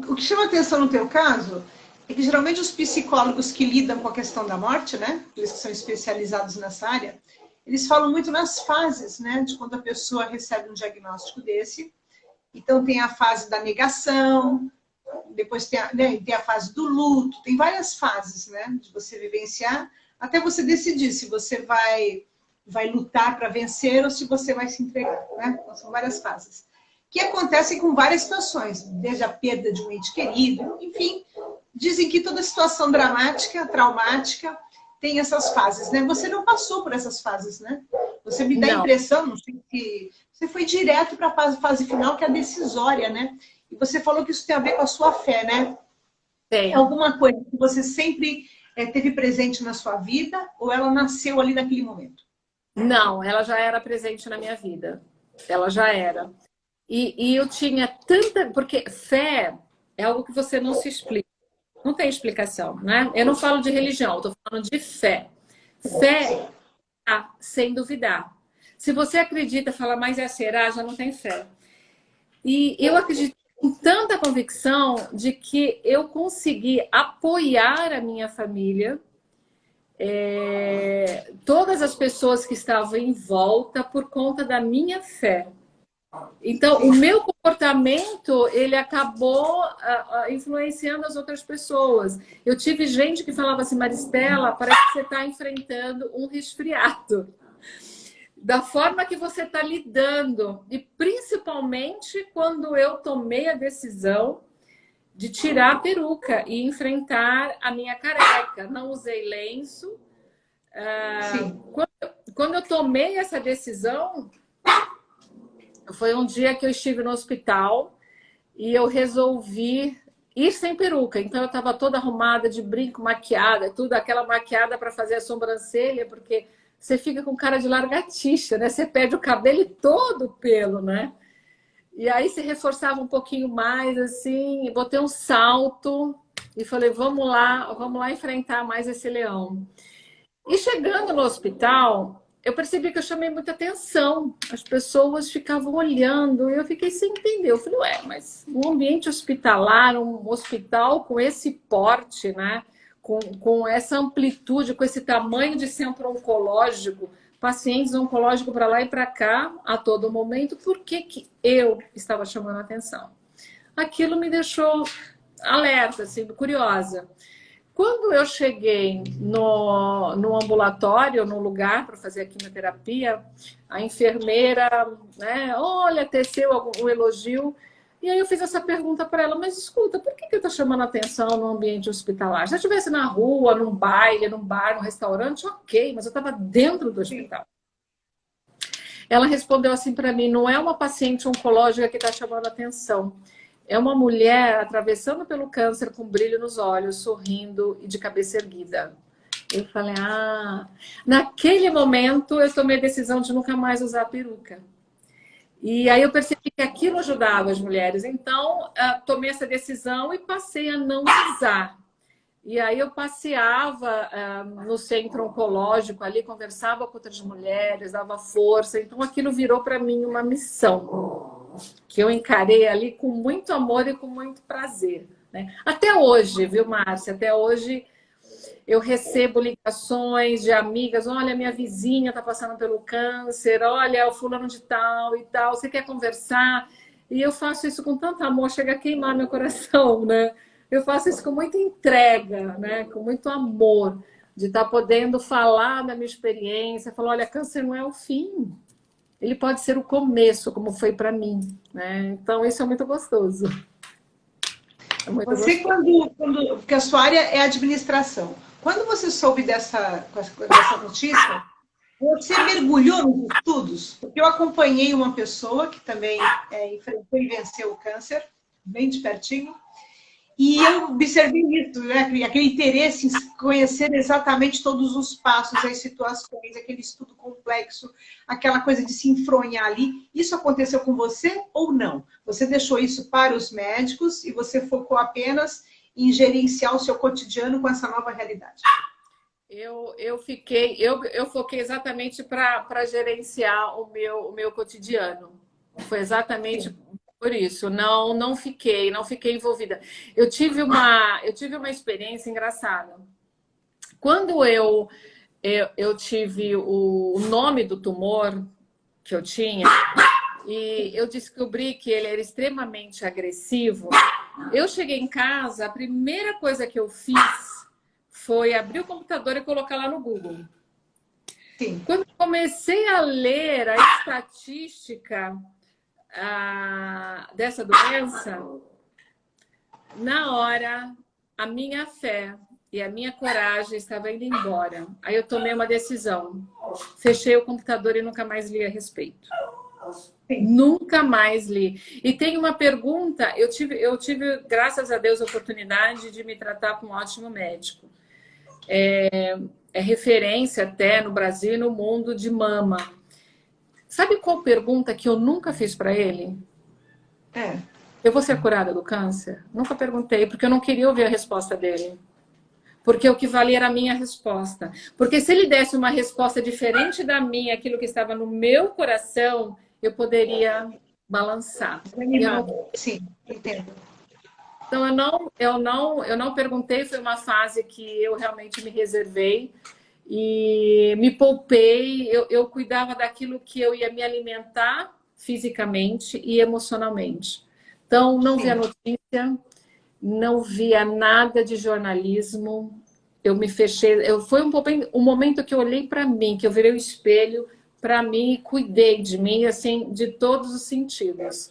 O que chama atenção no teu caso é que geralmente os psicólogos que lidam com a questão da morte, né? Eles que são especializados nessa área, eles falam muito nas fases, né? De quando a pessoa recebe um diagnóstico desse. Então, tem a fase da negação, depois tem a fase do luto, tem várias fases, né? De você vivenciar, até você decidir se você vai lutar para vencer ou se você vai se entregar, né? Então, são várias fases. Que acontecem com várias situações, desde a perda de um ente querido, enfim, dizem que toda situação dramática, traumática, tem essas fases, né? Você não passou por essas fases, né? Você me dá a impressão, não sei que você foi direto para a fase final, que é a decisória, né? E você falou que isso tem a ver com a sua fé, né? Tem. É alguma coisa que você sempre teve presente na sua vida ou ela nasceu ali naquele momento? Não, ela já era presente na minha vida. Ela já era. E eu tinha tanta... Porque fé é algo que você não se explica. Não tem explicação, né? Eu não falo de religião, estou falando de fé. Fé sem duvidar. Se você acredita, fala, mas será, já não tem fé. E eu acredito com tanta convicção de que eu consegui apoiar a minha família, todas as pessoas que estavam em volta por conta da minha fé. Então, o meu comportamento, ele acabou influenciando as outras pessoas. Eu tive gente que falava assim, Maristela, parece que você está enfrentando um resfriado. Da forma que você está lidando. E principalmente quando eu tomei a decisão de tirar a peruca e enfrentar a minha careca. Não usei lenço. Quando eu tomei essa decisão... Foi um dia que eu estive no hospital e eu resolvi ir sem peruca. Então eu estava toda arrumada, de brinco, maquiada, tudo, aquela maquiada para fazer a sobrancelha, porque você fica com cara de largatixa, né? Você perde o cabelo e todo o pelo, né? E aí se reforçava um pouquinho mais, assim, botei um salto e falei, vamos lá enfrentar mais esse leão. E chegando no hospital... Eu percebi que eu chamei muita atenção. As pessoas ficavam olhando e eu fiquei sem entender. Eu falei, mas um ambiente hospitalar, um hospital com esse porte, né? Com essa amplitude, com esse tamanho de centro oncológico, pacientes oncológicos para lá e para cá a todo momento, por que eu estava chamando atenção? Aquilo me deixou alerta, assim, curiosa. Quando eu cheguei no ambulatório, no lugar para fazer a quimioterapia, a enfermeira, né, olha, teceu um elogio. E aí eu fiz essa pergunta para ela, mas escuta, por que eu estou chamando atenção no ambiente hospitalar? Se eu estivesse na rua, num baile, num bar, num restaurante, ok, mas eu estava dentro do hospital. ela respondeu assim para mim, não é uma paciente oncológica que está chamando a atenção. É uma mulher atravessando pelo câncer com brilho nos olhos, sorrindo e de cabeça erguida. Eu falei, naquele momento eu tomei a decisão de nunca mais usar a peruca. E aí eu percebi que aquilo ajudava as mulheres. Então, tomei essa decisão e passei a não usar. E aí eu passeava no centro oncológico ali, conversava com outras mulheres, dava força. Então, aquilo virou para mim uma missão, que eu encarei ali com muito amor e com muito prazer, né? Até hoje, viu, Márcia? Até hoje eu recebo ligações de amigas, olha, minha vizinha está passando pelo câncer, olha, o fulano de tal e tal, você quer conversar? E eu faço isso com tanto amor, chega a queimar meu coração, né? Eu faço isso com muita entrega, né? Com muito amor, de estar podendo falar da minha experiência, falar, olha, câncer não é o fim, ele pode ser o começo, como foi para mim, né? Então, isso é muito gostoso. É muito Você, gostoso. porque a sua área é administração, quando você soube dessa notícia, você mergulhou nos estudos? Porque eu acompanhei uma pessoa que também enfrentou e venceu o câncer, bem de pertinho, e eu observei isso, né? Aquele interesse em conhecer exatamente todos os passos, as situações, aquele estudo complexo, aquela coisa de se enfronhar ali. Isso aconteceu com você ou não? Você deixou isso para os médicos e você focou apenas em gerenciar o seu cotidiano com essa nova realidade? Eu foquei exatamente para gerenciar o meu cotidiano. Foi exatamente Sim. por isso. Não fiquei envolvida. Eu tive uma experiência engraçada. Quando eu tive o nome do tumor que eu tinha, e eu descobri que ele era extremamente agressivo, eu cheguei em casa, a primeira coisa que eu fiz foi abrir o computador e colocar lá no Google. Sim. Quando eu comecei a ler a estatística dessa doença, na hora, a minha fé e a minha coragem estavam indo embora. Aí eu tomei uma decisão. Fechei o computador e nunca mais li a respeito. Sim. Nunca mais li. E tem uma pergunta, eu tive, graças a Deus, a oportunidade de me tratar com um ótimo médico. É referência até no Brasil e no mundo de mama. Sabe qual pergunta que eu nunca fiz para ele? Eu vou ser curada do câncer? Nunca perguntei, porque eu não queria ouvir a resposta dele. Porque o que valia era a minha resposta. Porque se ele desse uma resposta diferente da minha, aquilo que estava no meu coração, eu poderia balançar. Sim, entendo. Então, eu não perguntei, foi uma fase que eu realmente me reservei e me poupei, eu cuidava daquilo que eu ia me alimentar fisicamente e emocionalmente. Então, não via notícia, não via nada de jornalismo, eu me fechei, foi um momento que eu olhei para mim, que eu virei o espelho para mim e cuidei de mim, assim, de todos os sentidos.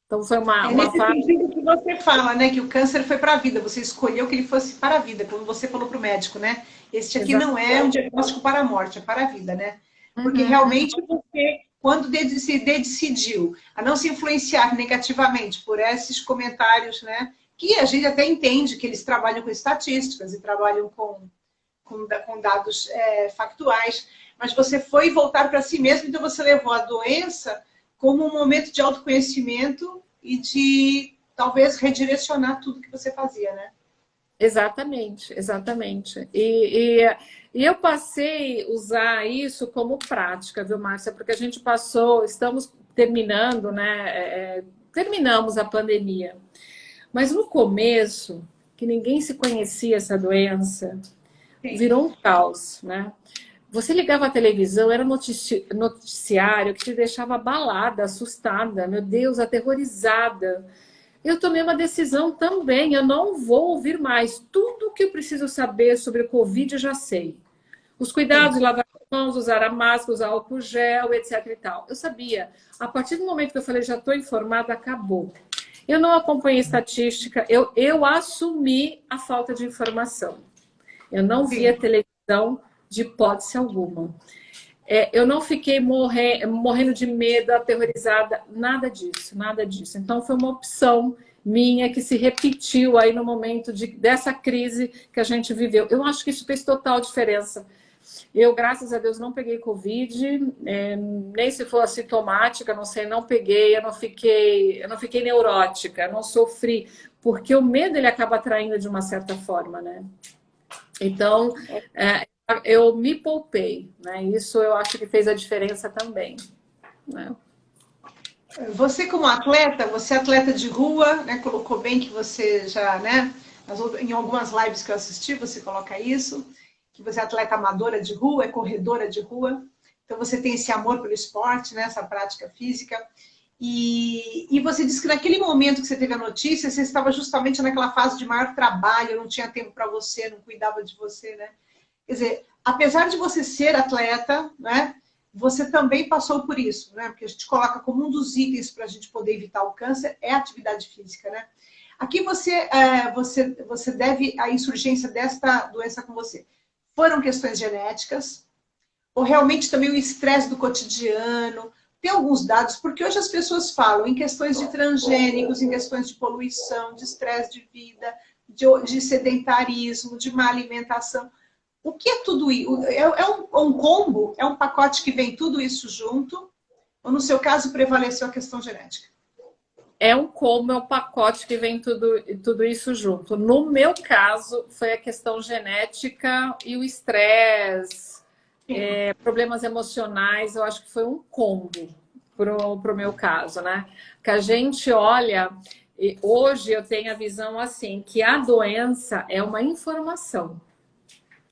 Então, foi uma Nesse fase... sentido que você fala, né? Que o câncer foi para a vida. Você escolheu que ele fosse para a vida, como você falou para o médico, né? Este aqui não é um diagnóstico para a morte, é para a vida, né? Porque realmente você, quando se decidiu a não se influenciar negativamente por esses comentários, né? Que a gente até entende que eles trabalham com estatísticas e trabalham com dados factuais, mas você foi voltar para si mesmo, então você levou a doença como um momento de autoconhecimento e de, talvez, redirecionar tudo que você fazia, né? Exatamente, exatamente. E eu passei a usar isso como prática, viu, Márcia? Porque a gente estamos terminando, né? Terminamos a pandemia. Mas no começo, que ninguém se conhecia essa doença, virou um caos, né? Você ligava a televisão, era noticiário que te deixava abalada, assustada, meu Deus, aterrorizada. Eu tomei uma decisão também, eu não vou ouvir mais. Tudo que eu preciso saber sobre o Covid eu já sei. Os cuidados de lavar as mãos, usar a máscara, usar álcool gel, etc e tal. Eu sabia. A partir do momento que eu falei, já estou informada, acabou. Eu não acompanhei estatística, eu assumi a falta de informação. Eu não via televisão de hipótese alguma. Eu não fiquei morrendo de medo, aterrorizada, nada disso, nada disso. Então foi uma opção minha que se repetiu aí no momento dessa crise que a gente viveu. Eu acho que isso fez total diferença. Eu, graças a Deus, não peguei Covid, nem se for assintomática, não sei, não peguei, eu não fiquei neurótica, eu não sofri, porque o medo ele acaba atraindo de uma certa forma, né? Então, eu me poupei, né? Isso eu acho que fez a diferença também, né? Você como atleta, você é atleta de rua, né? Colocou bem que você já, né? Em algumas lives que eu assisti, você coloca isso, que você é atleta amadora de rua, é corredora de rua. Então você tem esse amor pelo esporte, né? Essa prática física. E você disse que naquele momento que você teve a notícia, você estava justamente naquela fase de maior trabalho, não tinha tempo para você, não cuidava de você, né? Quer dizer, apesar de você ser atleta, né? Você também passou por isso, né? Porque a gente coloca como um dos itens para a gente poder evitar o câncer é a atividade física, né? Aqui você deve a insurgência desta doença com você. Foram questões genéticas ou realmente também o estresse do cotidiano? Tem alguns dados, porque hoje as pessoas falam em questões de transgênicos, em questões de poluição, de estresse de vida, de sedentarismo, de má alimentação. O que é tudo isso? É um combo? É um pacote que vem tudo isso junto? Ou no seu caso prevaleceu a questão genética? É um combo, é um pacote que vem tudo isso junto. No meu caso, foi a questão genética e o estresse, problemas emocionais, eu acho que foi um combo pro meu caso, né? Que a gente olha, e hoje eu tenho a visão assim, que a doença é uma informação.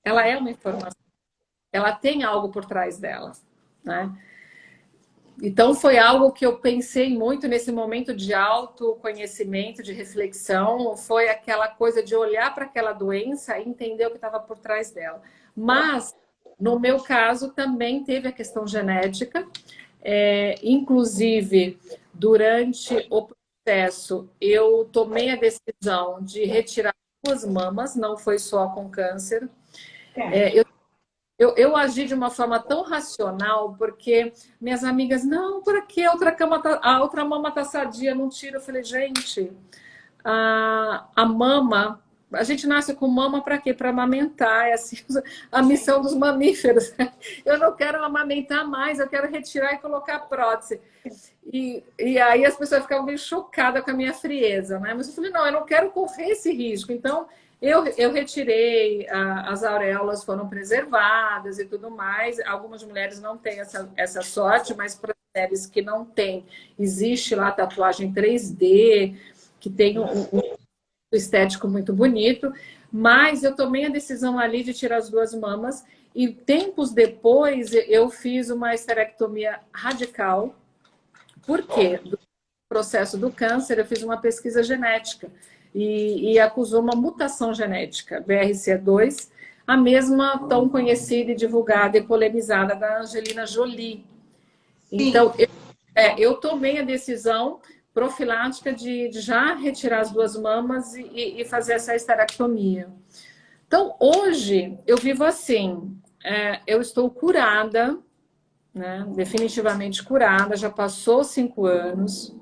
Ela é uma informação. Ela tem algo por trás dela, né? Então foi algo que eu pensei muito nesse momento de autoconhecimento, de reflexão, foi aquela coisa de olhar para aquela doença e entender o que estava por trás dela. Mas, no meu caso, também teve a questão genética, inclusive, durante o processo, eu tomei a decisão de retirar 2 mamas, não foi só com câncer. Eu agi de uma forma tão racional, porque minhas amigas, não, por que a outra mama tá sadia, não tira. Eu falei, gente, a mama, a gente nasce com mama para quê? Para amamentar, é assim a missão dos mamíferos. Eu não quero amamentar mais, eu quero retirar e colocar prótese. E aí as pessoas ficavam meio chocadas com a minha frieza, né? Mas eu falei, não, eu não quero correr esse risco. Então, eu retirei, as auréolas foram preservadas e tudo mais. Algumas mulheres não têm essa sorte, mas para mulheres que não têm, existe lá a tatuagem 3D, que tem um estético muito bonito. Mas eu tomei a decisão ali de tirar as 2 mamas e tempos depois eu fiz uma esterectomia radical. Por quê? Do processo do câncer, eu fiz uma pesquisa genética e acusou uma mutação genética, BRCA2, a mesma tão conhecida e divulgada e polemizada da Angelina Jolie. Então, eu tomei a decisão profilática de já retirar as 2 mamas e fazer essa esterectomia. Então, hoje, eu vivo assim, eu estou curada, né? Definitivamente curada, já passou 5 anos.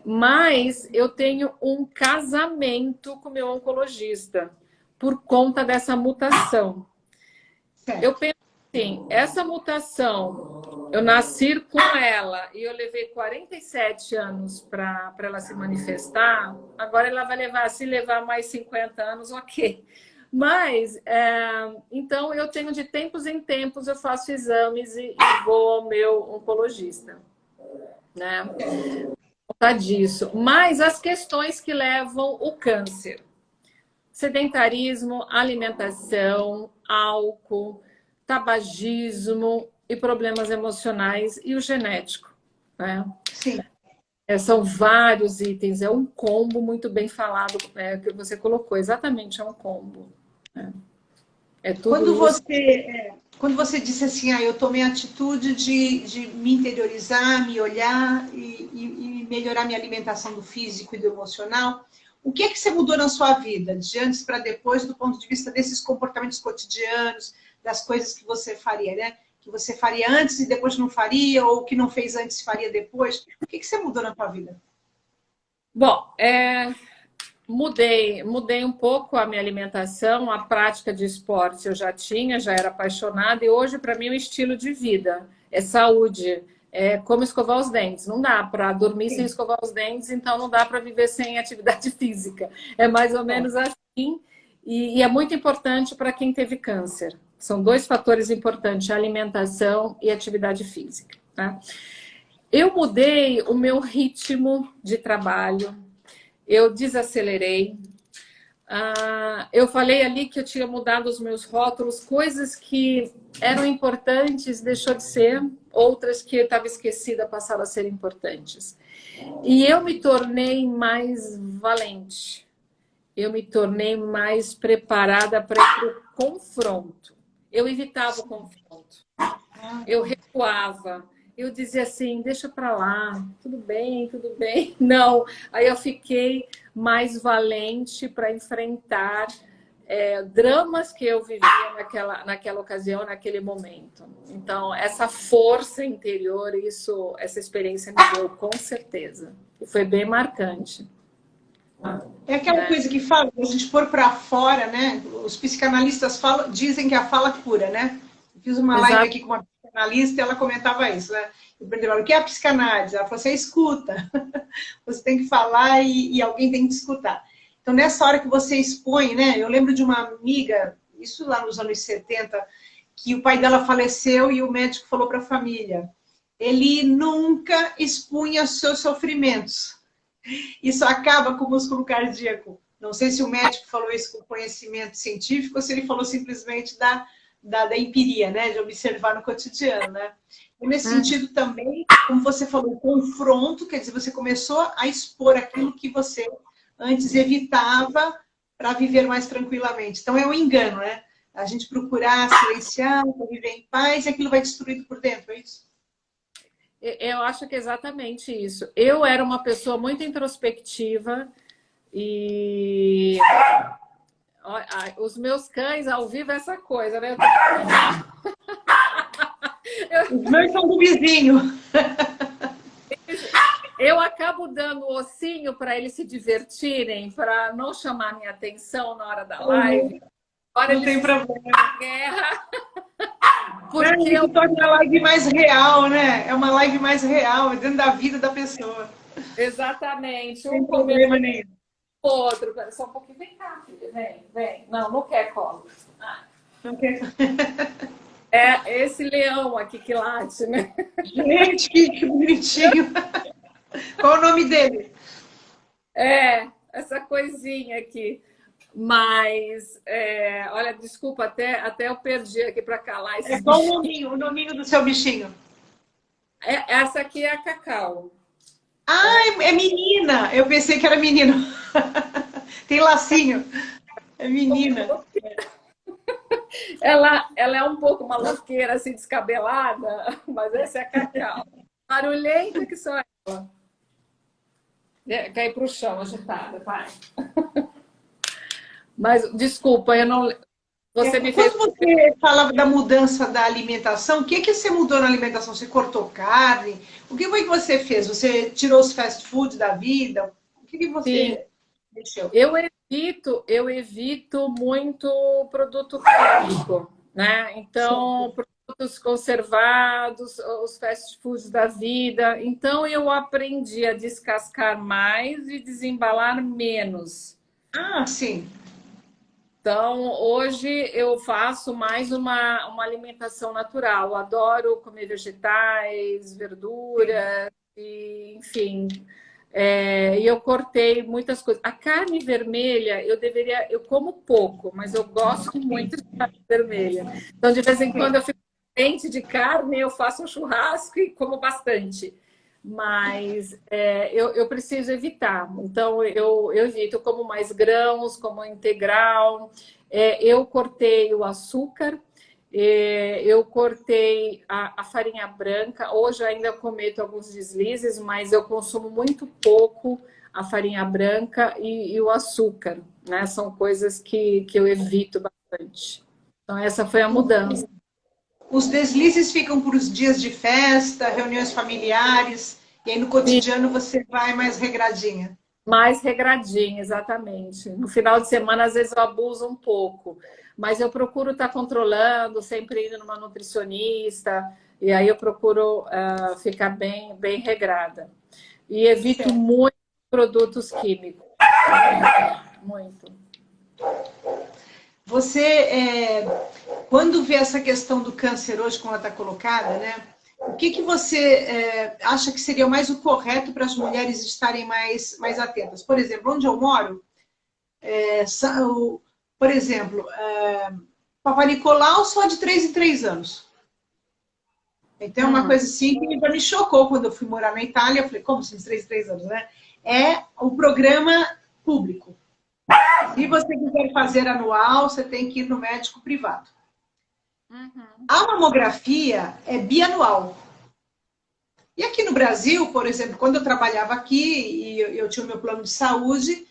Mas eu tenho um casamento com meu oncologista por conta dessa mutação. Eu penso assim, essa mutação, eu nasci com ela e eu levei 47 anos para ela se manifestar, agora ela vai levar, se levar mais 50 anos, ok. Mas, então, eu tenho de tempos em tempos, eu faço exames e vou ao meu oncologista, né? Por conta disso. Mas as questões que levam o câncer. Sedentarismo, alimentação, álcool, tabagismo e problemas emocionais e o genético, né? Sim. São vários itens, é um combo muito bem falado, que você colocou, exatamente, é um combo. É tudo quando você disse assim, eu tomei a atitude de me interiorizar, me olhar e melhorar minha alimentação do físico e do emocional, o que é que você mudou na sua vida, de antes para depois, do ponto de vista desses comportamentos cotidianos, das coisas que você faria, né? que você faria antes e depois não faria, ou que não fez antes e faria depois? O que você mudou na tua vida? Bom, mudei um pouco a minha alimentação, a prática de esporte eu já tinha, já era apaixonada, e hoje, para mim, é um estilo de vida, é saúde, é como escovar os dentes. Não dá para dormir sem escovar os dentes, então não dá para viver sem atividade física. É mais ou menos assim, e é muito importante para quem teve câncer. São dois fatores importantes, alimentação e atividade física. Tá? Eu mudei o meu ritmo de trabalho, eu desacelerei. Eu falei ali que eu tinha mudado os meus rótulos, coisas que eram importantes deixou de ser, outras que eu estava esquecida passaram a ser importantes. E eu me tornei mais valente, eu me tornei mais preparada para ir para o confronto. Eu evitava o confronto, eu recuava. Eu dizia assim, deixa para lá, tudo bem, tudo bem. Não, aí eu fiquei mais valente para enfrentar dramas que eu vivia naquela ocasião, naquele momento. Então, essa força interior, essa experiência me deu, com certeza. E foi bem marcante. É aquela coisa que fala, a gente pôr para fora, né? Os psicanalistas dizem que a fala cura, né? Eu fiz uma live aqui com uma psicanalista e ela comentava isso, né? Eu perguntei, o que é a psicanálise? Ela falou, você escuta. Você tem que falar e alguém tem que escutar. Então, nessa hora que você expõe, né? Eu lembro de uma amiga, isso lá nos anos 70, que o pai dela faleceu e o médico falou para a família, ele nunca expunha seus sofrimentos. Isso acaba com o músculo cardíaco. Não sei se o médico falou isso com conhecimento científico ou se ele falou simplesmente da empiria, né? De observar no cotidiano, né? E nesse sentido também, como você falou, o confronto, quer dizer, você começou a expor aquilo que você antes evitava para viver mais tranquilamente. Então é um engano, né? A gente procurar silenciar, para viver em paz, e aquilo vai destruído por dentro, é isso? Eu acho que é exatamente isso. Eu era uma pessoa muito introspectiva e os meus cães ao vivo é essa coisa, né? Os meus são do vizinho. Eu acabo dando ossinho para eles se divertirem, para não chamar minha atenção na hora da live. Não tem problema. Guerra. Porque isso torna a live mais real, né? É uma live mais real, é dentro da vida da pessoa. Exatamente. Não tem problema nenhum. Outro. Só um pouquinho. Vem cá, filha. Vem. Não quer colo. Não quer. É esse leão aqui que late, né? Gente, que bonitinho. Qual o nome dele? Essa coisinha aqui. Mas, olha, desculpa, até eu perdi aqui para calar esse qual o nominho do seu bichinho? Essa aqui é a Cacau. É menina! Eu pensei que era menino. Tem lacinho. É menina. Ela é um pouco maloqueira, assim, descabelada, mas essa é a Cacau. Barulhenta que só ela. Cai para o chão, agitada, pai. Mas, desculpa, eu não... Quando você falava da mudança da alimentação, o que você mudou na alimentação? Você cortou carne? O que foi que você fez? Você tirou os fast foods da vida? O que você mexeu? Eu evito muito produto químico, né? Então, produtos conservados, os fast foods da vida. Então, eu aprendi a descascar mais e desembalar menos. Sim. Então, hoje eu faço mais uma alimentação natural. Eu adoro comer vegetais, verduras, e, enfim. E eu cortei muitas coisas. A carne vermelha, eu como pouco, mas eu gosto muito de carne vermelha. Então, de vez em quando eu fico doente de carne, eu faço um churrasco e como bastante. Mas eu preciso evitar. Então, eu evito, eu como mais grãos, como integral. Eu cortei o açúcar, eu cortei a farinha branca. Hoje ainda cometo alguns deslizes, mas eu consumo muito pouco a farinha branca e o açúcar, né? São coisas que eu evito bastante. Então, essa foi a mudança. os deslizes ficam por os dias de festa, reuniões familiares, e aí no cotidiano você vai mais regradinha. Mais regradinho, exatamente. No final de semana, às vezes, eu abuso um pouco, mas eu procuro estar controlando, sempre indo numa nutricionista, e aí eu procuro ficar bem regrada. E evito Certo. muito produtos químicos. Muito. Você, quando vê essa questão do câncer hoje, como ela está colocada, né? O que você acha que seria mais o correto para as mulheres estarem mais atentas? Por exemplo, onde eu moro, por exemplo, Papa Nicolau só de 3 em 3 anos. Então é uma coisa assim que me chocou quando eu fui morar na Itália. Eu falei, como assim, de 3 em 3 anos, né? É o programa público. Se você quiser fazer anual, você tem que ir no médico privado. A mamografia é bianual. E aqui no Brasil, por exemplo, quando eu trabalhava aqui e eu tinha o meu plano de saúde,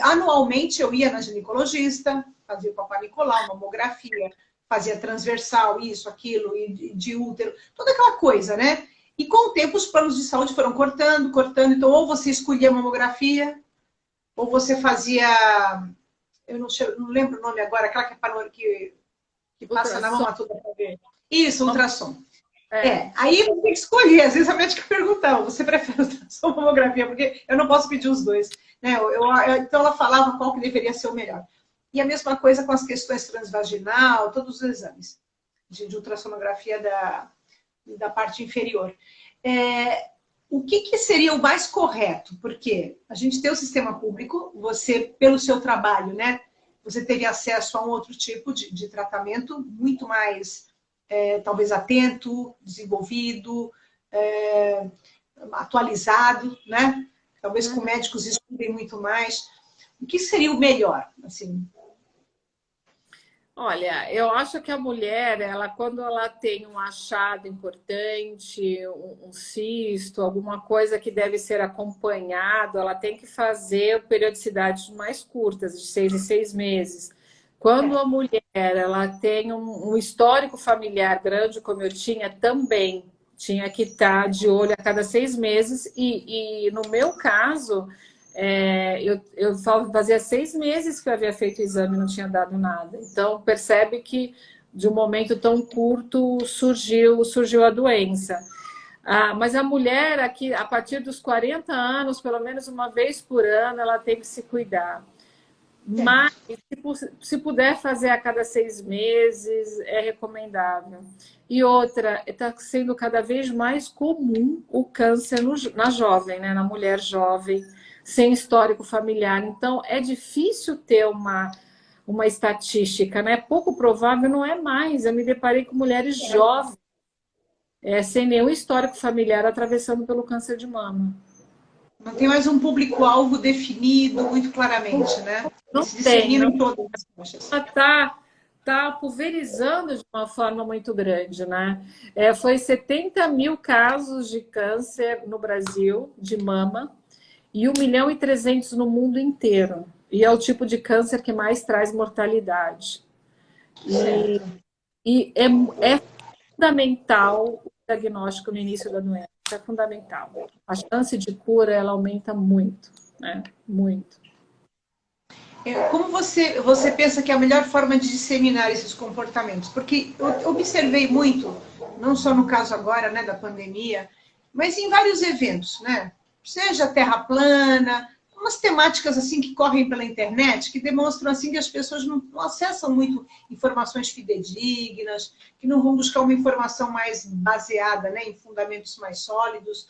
anualmente eu ia na ginecologista, fazia o Papa Nicolau, mamografia, fazia transversal, isso, aquilo, e de útero, toda aquela coisa, né? E com o tempo os planos de saúde foram cortando, então ou você escolhia a mamografia, ou você fazia, eu não lembro o nome agora, aquela que passa na mama toda para ver. Isso, ultrassom. Aí você tem que escolher. Às vezes a médica perguntava, você prefere ultrassom ou mamografia? Porque eu não posso pedir os dois. Né? Então ela falava qual que deveria ser o melhor. E a mesma coisa com as questões transvaginal, todos os exames de ultrassonografia da parte inferior. O que seria o mais correto? Porque a gente tem o sistema público, você, pelo seu trabalho, né? Você teve acesso a um outro tipo de tratamento muito mais, talvez, atento, desenvolvido, atualizado, né? Talvez com médicos estudem muito mais. O que seria o melhor, assim? Olha, eu acho que a mulher, quando ela tem um achado importante, um cisto, alguma coisa que deve ser acompanhado, ela tem que fazer periodicidades mais curtas, de 6 em 6 meses. Quando a mulher ela tem um histórico familiar grande, como eu tinha, também tinha que estar de olho a cada 6 meses. E no meu caso, eu fazia 6 meses que eu havia feito o exame e não tinha dado nada. Então, percebe que de um momento tão curto surgiu a doença. Mas a mulher, aqui, a partir dos 40 anos, pelo menos uma vez por ano, ela tem que se cuidar. Mas, se puder fazer a cada 6 meses, é recomendável. E outra, está sendo cada vez mais comum o câncer na jovem, né? Na mulher jovem, sem histórico familiar. Então, é difícil ter uma estatística, né? Pouco provável, não é mais. Eu me deparei com mulheres jovens, sem nenhum histórico familiar, atravessando pelo câncer de mama. Não tem mais um público-alvo definido muito claramente, né? Não se dissemina em todas as faixas. Está pulverizando de uma forma muito grande, né? Foi 70 mil casos de câncer no Brasil, de mama, e 1.300.000 no mundo inteiro. E é o tipo de câncer que mais traz mortalidade. E é fundamental o diagnóstico no início da doença. É fundamental. A chance de cura, ela aumenta muito, né? Muito. Como você pensa que é a melhor forma de disseminar esses comportamentos? Porque eu observei muito, não só no caso agora, né, da pandemia, mas em vários eventos, né? Seja terra plana, umas temáticas assim que correm pela internet, que demonstram assim que as pessoas não acessam muito informações fidedignas, que não vão buscar uma informação mais baseada, né, em fundamentos mais sólidos.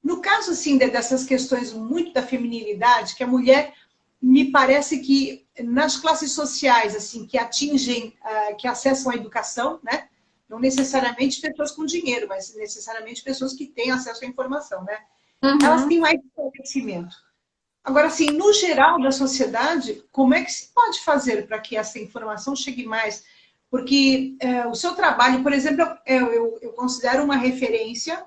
No caso assim dessas questões muito da feminilidade, que a mulher me parece que nas classes sociais assim que atingem, que acessam a educação, né, não necessariamente pessoas com dinheiro, mas necessariamente pessoas que têm acesso à informação, né, elas têm mais conhecimento. Agora, assim, no geral da sociedade, como é que se pode fazer para que essa informação chegue mais? Porque o seu trabalho, por exemplo, eu considero uma referência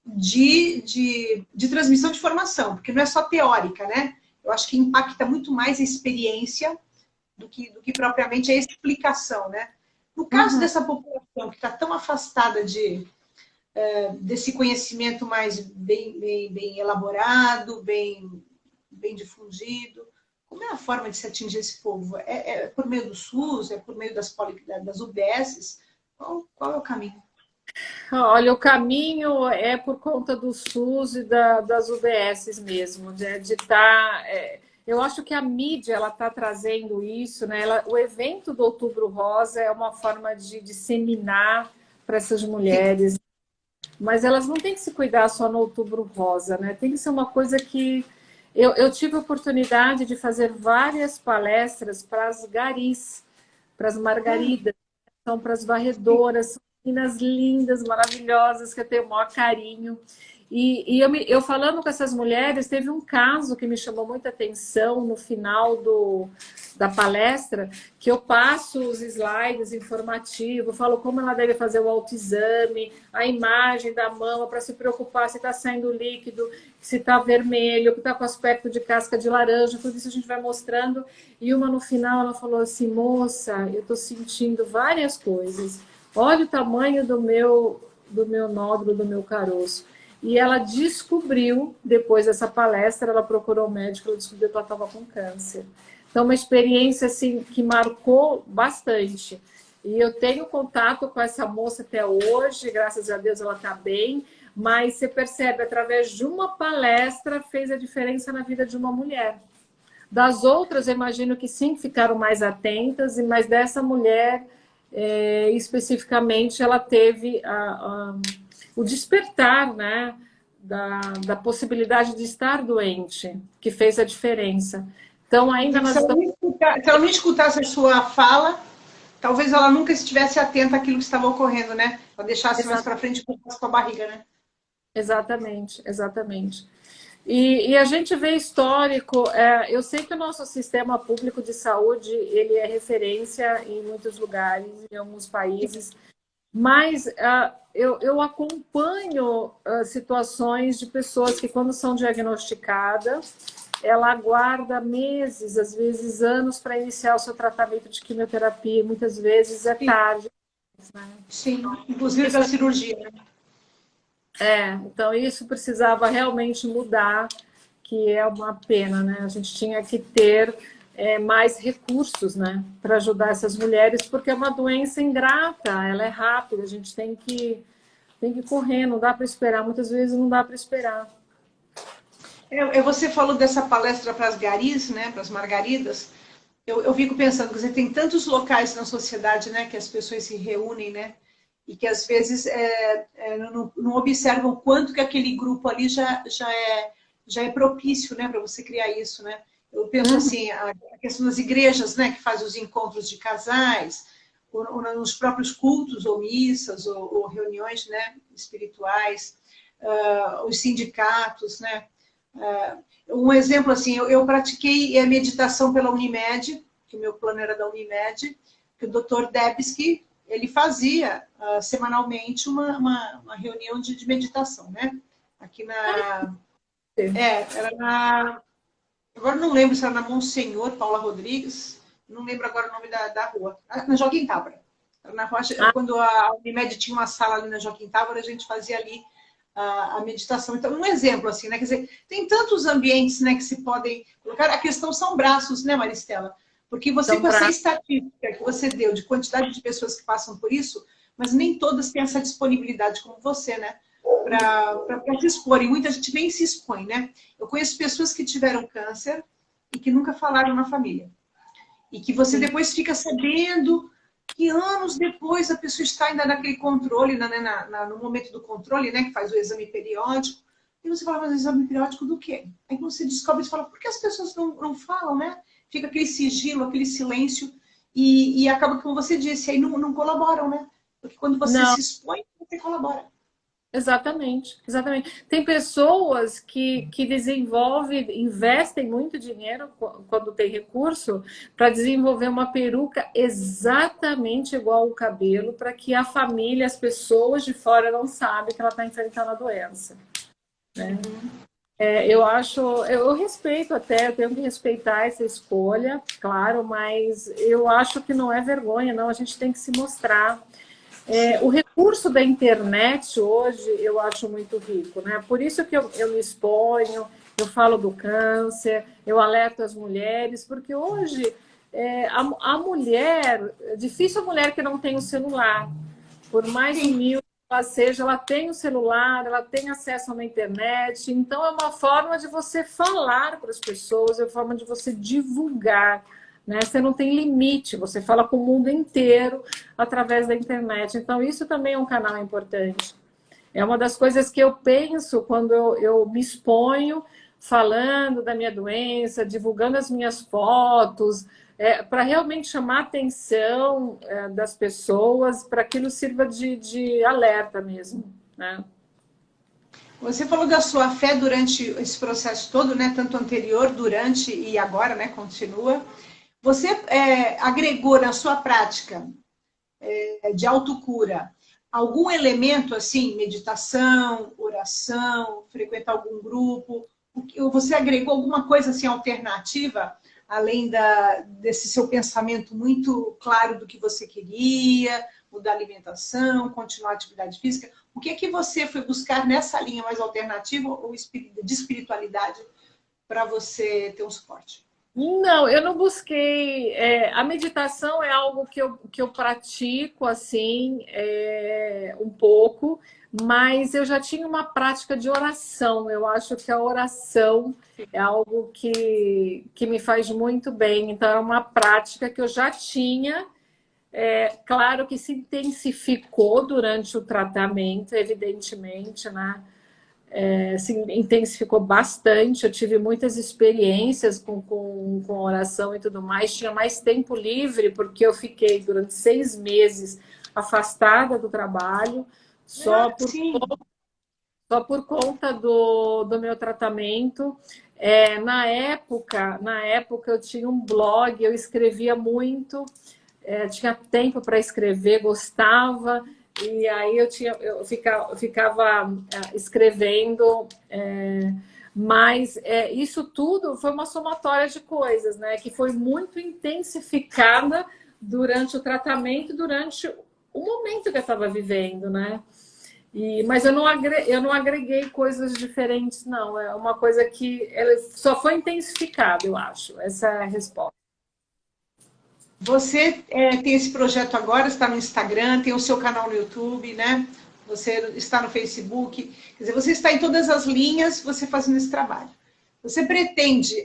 de transmissão de informação, porque não é só teórica, né? Eu acho que impacta muito mais a experiência do que propriamente a explicação, né? No caso dessa população que está tão afastada desse conhecimento mais bem elaborado, bem difundido, como é a forma de se atingir esse povo? É por meio do SUS? É por meio das UBSs? Qual é o caminho? Olha, o caminho é por conta do SUS e das UBSs mesmo, de estar. Eu acho que a mídia ela está trazendo isso, né? O evento do Outubro Rosa é uma forma de disseminar para essas mulheres, mas elas não têm que se cuidar só no Outubro Rosa, né? Tem que ser uma coisa que eu tive a oportunidade de fazer várias palestras para as garis, para as margaridas, são para as varredoras, são meninas lindas, maravilhosas, que eu tenho o maior carinho. E eu falando com essas mulheres, teve um caso que me chamou muita atenção no final da palestra, que eu passo os slides informativos, falo como ela deve fazer o autoexame, a imagem da mama para se preocupar se está saindo líquido, se está vermelho, que está com aspecto de casca de laranja, tudo isso a gente vai mostrando. E uma no final, ela falou assim, moça, eu estou sentindo várias coisas. Olha o tamanho do meu nódulo, do meu caroço. E ela descobriu, depois dessa palestra, ela procurou o médico, ela descobriu que ela estava com câncer. Então, uma experiência assim, que marcou bastante. E eu tenho contato com essa moça até hoje, graças a Deus ela está bem, mas você percebe, através de uma palestra, fez a diferença na vida de uma mulher. Das outras, eu imagino que sim, ficaram mais atentas, mas dessa mulher, especificamente, ela teve o despertar, né, da possibilidade de estar doente, que fez a diferença. Então, ainda nós estamos... Se ela não escutasse a sua fala, talvez ela nunca estivesse atenta àquilo que estava ocorrendo, né? Ela deixasse mais para frente com a barriga, né? Exatamente, exatamente. E a gente vê histórico, eu sei que o nosso sistema público de saúde, ele é referência em muitos lugares, em alguns países, mas eu acompanho situações de pessoas que, quando são diagnosticadas, ela aguarda meses, às vezes anos, para iniciar o seu tratamento de quimioterapia, muitas vezes é tarde. Né? Sim, inclusive da cirurgia, né? Então isso precisava realmente mudar, que é uma pena, né? A gente tinha que ter mais recursos, né, para ajudar essas mulheres, porque é uma doença ingrata, ela é rápida, a gente tem que correr, não dá para esperar, muitas vezes não dá para esperar. Você falou dessa palestra para as garis, né, para as margaridas. Eu fico pensando que você tem tantos locais na sociedade, né, que as pessoas se reúnem, né, e que às vezes não observam o quanto que aquele grupo ali já é propício, né, para você criar isso, né? Eu penso assim, a questão das igrejas, né, que fazem os encontros de casais, ou nos próprios cultos, ou missas, ou reuniões, né, espirituais, os sindicatos, né? Um exemplo assim, eu pratiquei a meditação pela Unimed, que o meu plano era da Unimed, que o Dr. Debski, ele fazia semanalmente uma reunião de meditação, né? Aqui era na... Agora não lembro se era na Monsenhor Paula Rodrigues, não lembro agora o nome da rua, na Joaquim Távora. Na rua, quando a Unimed tinha uma sala ali na Joaquim Távora, a gente fazia ali a meditação. Então, um exemplo assim, né? Quer dizer, tem tantos ambientes, né, que se podem colocar. A questão são braços, né, Maristela? Porque você, com essa estatística que você deu de quantidade de pessoas que passam por isso, mas nem todas têm essa disponibilidade como você, né? Para se exporem. Muita gente nem se expõe, né? Eu conheço pessoas que tiveram câncer e que nunca falaram na família. E que você depois fica sabendo que anos depois a pessoa está ainda naquele controle, no momento do controle, né? Que faz o exame periódico. E você fala, mas o exame periódico do quê? Aí quando você descobre, você fala, por que as pessoas não falam, né? Fica aquele sigilo, aquele silêncio. E acaba, como você disse, aí não colaboram, né? Porque quando você se expõe, você colabora. Exatamente, exatamente. Tem pessoas que desenvolvem, investem muito dinheiro quando tem recurso para desenvolver uma peruca exatamente igual ao cabelo, para que a família, as pessoas de fora não sabem que ela está enfrentando a doença. Né? Eu respeito até, eu tenho que respeitar essa escolha, claro, mas eu acho que não é vergonha, não, a gente tem que se mostrar. O recurso da internet hoje eu acho muito rico, né? Por isso que eu me exponho, eu falo do câncer, eu alerto as mulheres, porque hoje a mulher, é difícil a mulher que não tem o celular, por mais Sim. humilde que ela seja, ela tem o celular, ela tem acesso a uma internet, então é uma forma de você falar para as pessoas, é uma forma de você divulgar, né? Você não tem limite, você fala com o mundo inteiro através da internet. Então, isso também é um canal importante. É uma das coisas que eu penso quando eu me exponho falando da minha doença, divulgando as minhas fotos, para realmente chamar a atenção das pessoas, para que aquilo sirva de alerta mesmo, né? Você falou da sua fé durante esse processo todo, né? Tanto anterior, durante e agora, né? Continua. Você agregou na sua prática de autocura algum elemento assim, meditação, oração, frequentar algum grupo? Você agregou alguma coisa assim alternativa, além desse seu pensamento muito claro do que você queria, mudar a alimentação, continuar a atividade física? O que é que você foi buscar nessa linha mais alternativa ou de espiritualidade para você ter um suporte? Não, eu não busquei. A meditação é algo que eu pratico assim, um pouco, mas eu já tinha uma prática de oração. Eu acho que a oração é algo que me faz muito bem. Então, é uma prática que eu já tinha. Claro que se intensificou durante o tratamento, evidentemente, né? Se intensificou bastante. Eu tive muitas experiências com oração e tudo mais. Tinha mais tempo livre, porque eu fiquei durante 6 meses afastada do trabalho, só por, Sim. só por conta do meu tratamento. Na época eu tinha um blog, eu escrevia muito, tinha tempo para escrever, gostava. E aí eu ficava escrevendo, mas isso tudo foi uma somatória de coisas, né? Que foi muito intensificada durante o tratamento, durante o momento que eu estava vivendo, né? Mas eu não agreguei coisas diferentes, não. É uma coisa que ela só foi intensificada, eu acho. Essa é a resposta. Você tem esse projeto agora, está no Instagram, tem o seu canal no YouTube, né? Você está no Facebook. Quer dizer, você está em todas as linhas, você fazendo esse trabalho. Você pretende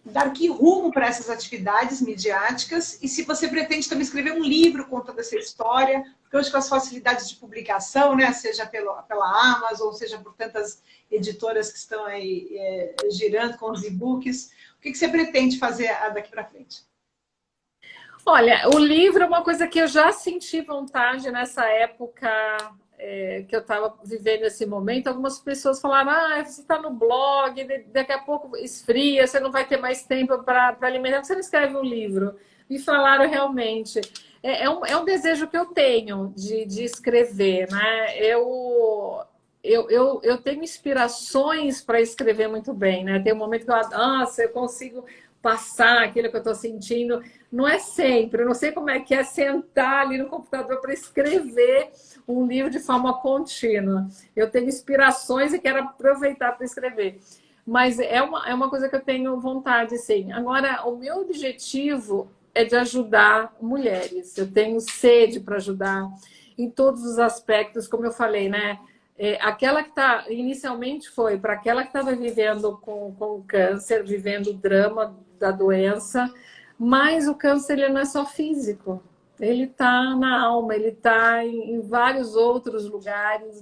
dar que rumo para essas atividades midiáticas? E se você pretende também escrever um livro contando essa história? Porque hoje com as facilidades de publicação, né? Seja pela Amazon, seja por tantas editoras que estão aí girando com os e-books. O que você pretende fazer daqui para frente? Olha, o livro é uma coisa que eu já senti vontade nessa época, que eu estava vivendo esse momento. Algumas pessoas falaram: você está no blog, daqui a pouco esfria, você não vai ter mais tempo para alimentar, você não escreve um livro. Me falaram realmente. É um desejo que eu tenho de escrever, né? Eu tenho inspirações para escrever muito bem, né? Tem um momento que eu consigo passar aquilo que eu estou sentindo. Não é sempre, eu não sei como é que é sentar ali no computador para escrever um livro de forma contínua. Eu tenho inspirações e quero aproveitar para escrever. Mas é uma coisa que eu tenho vontade, sim. Agora, o meu objetivo é de ajudar mulheres. Eu tenho sede para ajudar em todos os aspectos, como eu falei, né? Aquela que inicialmente foi para aquela que estava vivendo com câncer, vivendo o drama da doença, mas o câncer ele não é só físico, ele está na alma, ele está em vários outros lugares,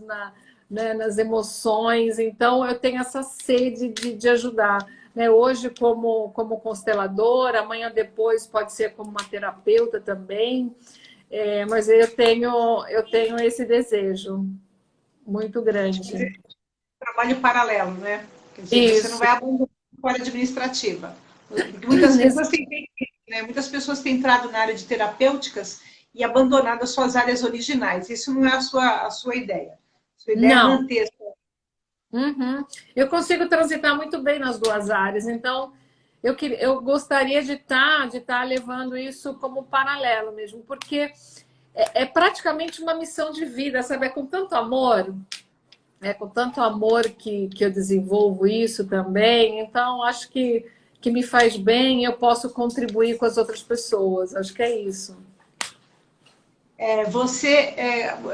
né, nas emoções. Então eu tenho essa sede de ajudar. Né? Hoje como consteladora, amanhã depois pode ser como uma terapeuta também, mas eu tenho esse desejo muito grande. Trabalho paralelo, né? Quer dizer, você não Isso. vai abandonar a área administrativa. Porque muitas pessoas têm entrado na área de terapêuticas e abandonado as suas áreas originais. Isso não é a sua ideia. A sua ideia é Não, manter. Uhum. Eu consigo transitar muito bem nas duas áreas, então eu gostaria de tá levando isso como paralelo mesmo, porque é praticamente uma missão de vida, sabe? É com tanto amor que eu desenvolvo isso também, então acho que me faz bem e eu posso contribuir com as outras pessoas, acho que é isso. Você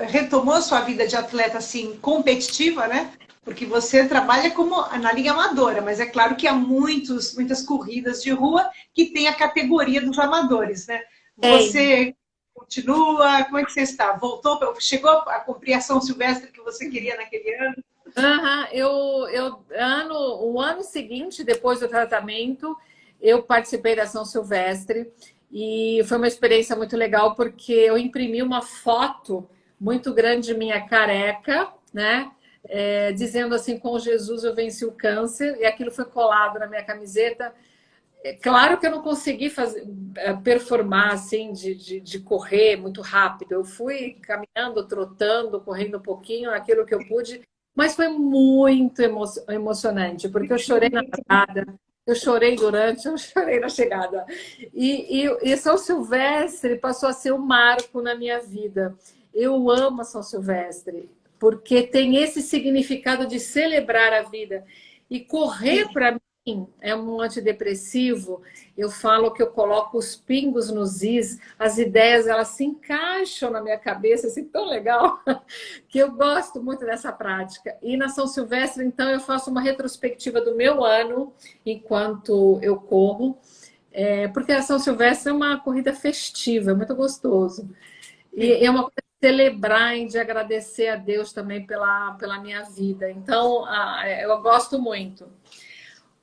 retomou sua vida de atleta assim competitiva, né? Porque você trabalha como na linha amadora, mas é claro que há muitas corridas de rua que tem a categoria dos amadores, né? Tem. Você continua? Como é que você está? Voltou? Chegou a cumprir a São Silvestre que você queria naquele ano? Aham, o ano seguinte, depois do tratamento, eu participei da São Silvestre e foi uma experiência muito legal porque eu imprimi uma foto muito grande minha careca, né? Dizendo assim, com Jesus eu venci o câncer, e aquilo foi colado na minha camiseta. Claro que eu não consegui performar assim de correr muito rápido. Eu fui caminhando, trotando, correndo um pouquinho, aquilo que eu pude, mas foi muito emocionante, porque eu chorei na parada, eu chorei durante, eu chorei na chegada. E São Silvestre passou a ser um marco na minha vida. Eu amo a São Silvestre, porque tem esse significado de celebrar a vida. E correr para é um antidepressivo. Eu falo que eu coloco os pingos nos is, as ideias elas se encaixam na minha cabeça, assim, tão legal, que eu gosto muito dessa prática. E na São Silvestre, então, eu faço uma retrospectiva do meu ano enquanto eu corro, porque a São Silvestre é uma corrida festiva, é muito gostoso. E é uma coisa de celebrar e de agradecer a Deus também pela minha vida. Então, eu gosto muito.